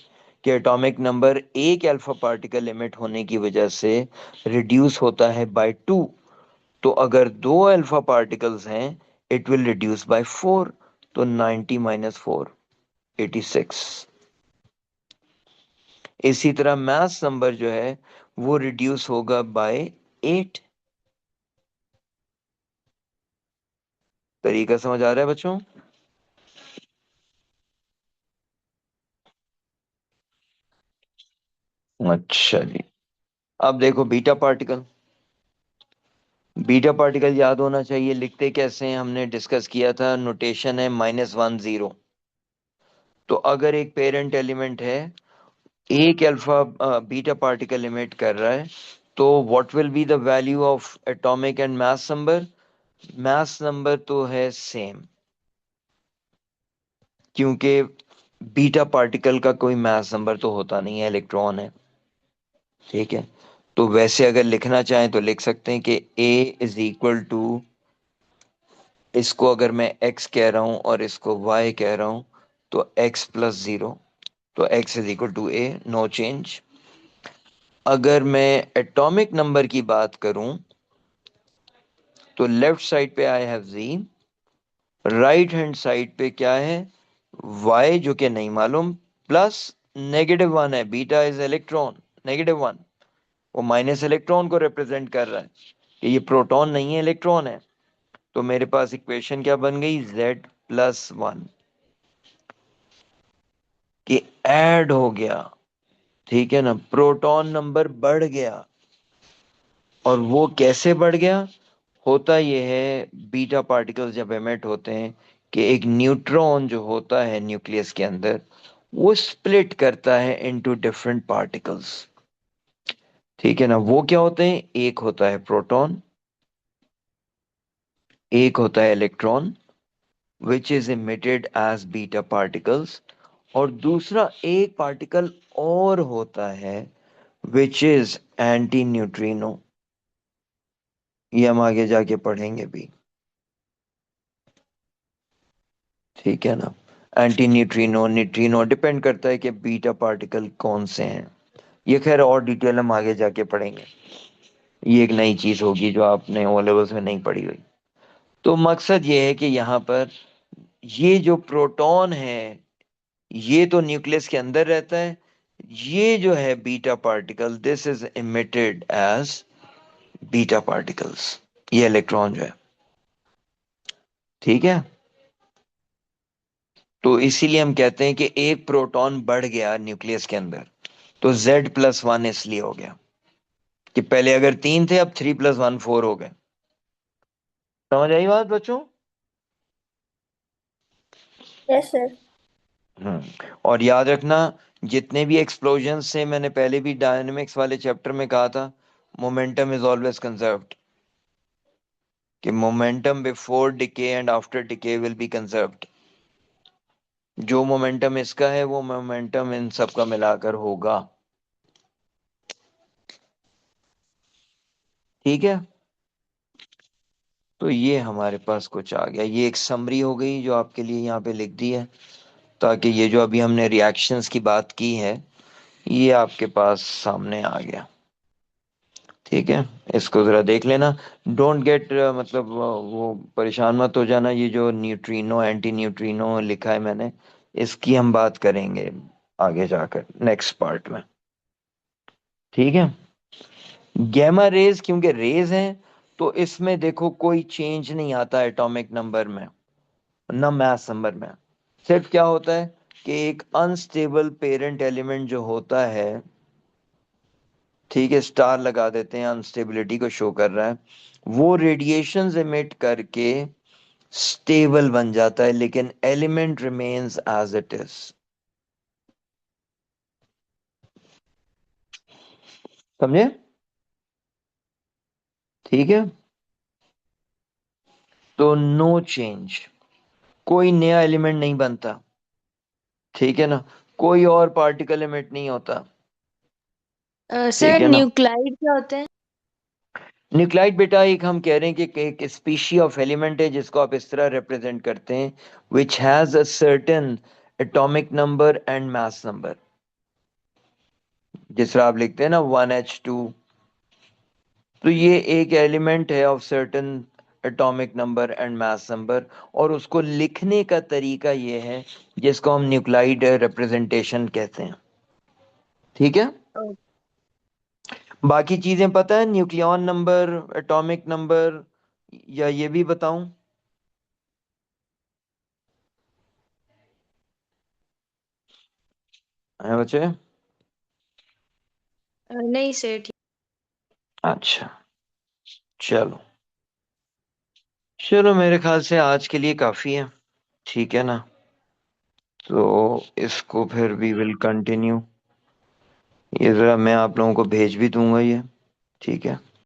कि एटॉमिक नंबर एक अल्फा पार्टिकल लिमिट होने की वजह से रिड्यूस होता है बाय 2। तो अगर दो अल्फा पार्टिकल्स हैं, इट विल रिड्यूस बाय 4। तो 90 माइनस 4, 86। इसी तरह मास नंबर जो है वो रिड्यूस होगा बाय 8। तरीका समझ आ रहा है बच्चों? अच्छा जी। अब देखो बीटा पार्टिकल। बीटा पार्टिकल याद होना चाहिए, लिखते कैसे हैं हमने डिस्कस किया था, नोटेशन है -10। तो अगर एक पेरेंट एलिमेंट है, एक अल्फा बीटा पार्टिकल इमिट कर रहा है, तो what will be the value of atomic and mass number? Mass number तो है सेम, क्योंकि बीटा पार्टिकल का कोई मास नंबर तो होता नहीं है, इलेक्ट्रॉन है। ठीक है। तो वैसे अगर लिखना चाहें तो लिख सकते हैं कि A इज इक्वल टू, इसको अगर मैं x कह रहा हूं और इसको y कह रहा हूं, तो x+0। तो x is equal to A, no change. अगर मैं एटॉमिक नंबर की बात करूं, तो लेफ्ट साइड पे I have Z, right hand side पे क्या है? y, जो कि नहीं मालूम, प्लस -1 है। Beta is electron, -1। वो माइनस इलेक्ट्रॉन को रिप्रेजेंट कर रहा है, कि ये प्रोटॉन नहीं है, इलेक्ट्रॉन है। तो मेरे पास इक्वेशन क्या बन गई? Z+1, कि ऐड हो गया। ठीक है ना, प्रोटॉन नंबर बढ़ गया। और वो कैसे बढ़ गया? होता ये है, बीटा पार्टिकल्स जब एमिट होते हैं, कि एक न्यूट्रॉन जो होता है न्यूक्लियस के अंदर, वो स्प्लिट करता है इनटू डिफरेंट पार्टिकल्स। ठीक है ना, वो क्या होते हैं? एक होता है प्रोटॉन, एक होता है electron which is emitted as beta particles, और दूसरा एक पार्टिकल और होता है विच इज एंटी न्यूट्रिनो। ये हम आगे जाके पढ़ेंगे भी। ठीक है ना, एंटी न्यूट्रिनो, न्यूट्रिनो डिपेंड करता है कि बीटा पार्टिकल कौन से हैं। ये खैर और डिटेल हम आगे जाके पढ़ेंगे। ये एक नई चीज होगी जो आपने ओ लेवल्स में नहीं पढ़ी हुई। तो मकसद ये है कि यहाँ पर ये जो प्रोटॉन है, ये तो न्यूक्लियस के अंदर रहता है। ये जो है beta particle, this is emitted as beta particles, ये इलेक्ट्रॉन जो है। ठीक है। तो इसीलिए हम कहते हैं कि एक प्रोटॉन बढ़ गया न्यूक्लियस के अंदर, तो Z+1 इसलिए हो गया, कि पहले अगर 3 थे, अब 3+1 4 हो गए। समझ आई बात बच्चों? Yes sir. और याद रखना, जितने भी एक्सप्लोजन से, मैंने पहले भी डायनेमिक्स वाले चैप्टर में कहा था, मोमेंटम इज ऑलवेज कंजर्व्ड, कि momentum before decay and after decay will be conserved. जो मोमेंटम इसका है, वो मोमेंटम इन सब का मिलाकर होगा। ठीक है। तो ये हमारे पास कुछ आ गया, ये एक समरी हो गई जो आपके लिए यहाँ पे लिख दी है, ताकि ये जो अभी हमने रिएक्शंस की बात की है, ये आपके पास सामने आ गया। ठीक है। इसको जरा देख लेना। डोंट गेट, मतलब वो परेशान मत हो जाना। ये जो न्यूट्रिनो, एंटी न्यूट्रिनो लिखा है मैंने, इसकी हम बात करेंगे आगे जाकर नेक्स्ट पार्ट में। ठीक है। गैमा रेज, क्योंकि रेज हैं, तो इसमें देखो कोई चेंज नहीं आता एटॉमिक नंबर में, ना मास नंबर में। सिर्फ क्या होता है कि एक अनस्टेबल पेरेंट एलिमेंट जो होता है, ठीक है, स्टार लगा देते हैं, अनस्टेबिलिटी को शो कर रहा है, वो रेडिएशंस एमिट करके स्टेबल बन जाता है, लेकिन element remains as it is. समझे? ठीक है, तो नो चेंज, कोई नया एलिमेंट नहीं बनता, ठीक है ना, कोई और पार्टिकल एमिट नहीं होता, ठीक सर है ना। न्यूक्लाइड क्या होते हैं? न्यूक्लाइड बेटा एक हम कह रहे हैं कि एक स्पीशी ऑफ एलिमेंट है जिसको आप इस तरह रिप्रेजेंट करते हैं, which has a certain atomic number and mass number. जिस तरह आप लिखते हैं ना 1H2, तो ये एक एलिमेंट है of certain atomic number and mass number, और उसको लिखने का तरीका ये है जिसको हम न्यूक्लाइड रिप्रेजेंटेशन कहते हैं, ठीक है। बाकी चीजें पता है, न्यूक्लियॉन नंबर, एटॉमिक नंबर, या ये भी बताऊं? है बच्चे? नहीं सर ठीक। अच्छा, चलो, चलो मेरे ख्याल से आज के लिए काफी है, ठीक है ना। तो इसको फिर वी विल कंटिन्यू, ये जरा मैं आप लोगों को भेज भी दूंगा ये, ठीक है।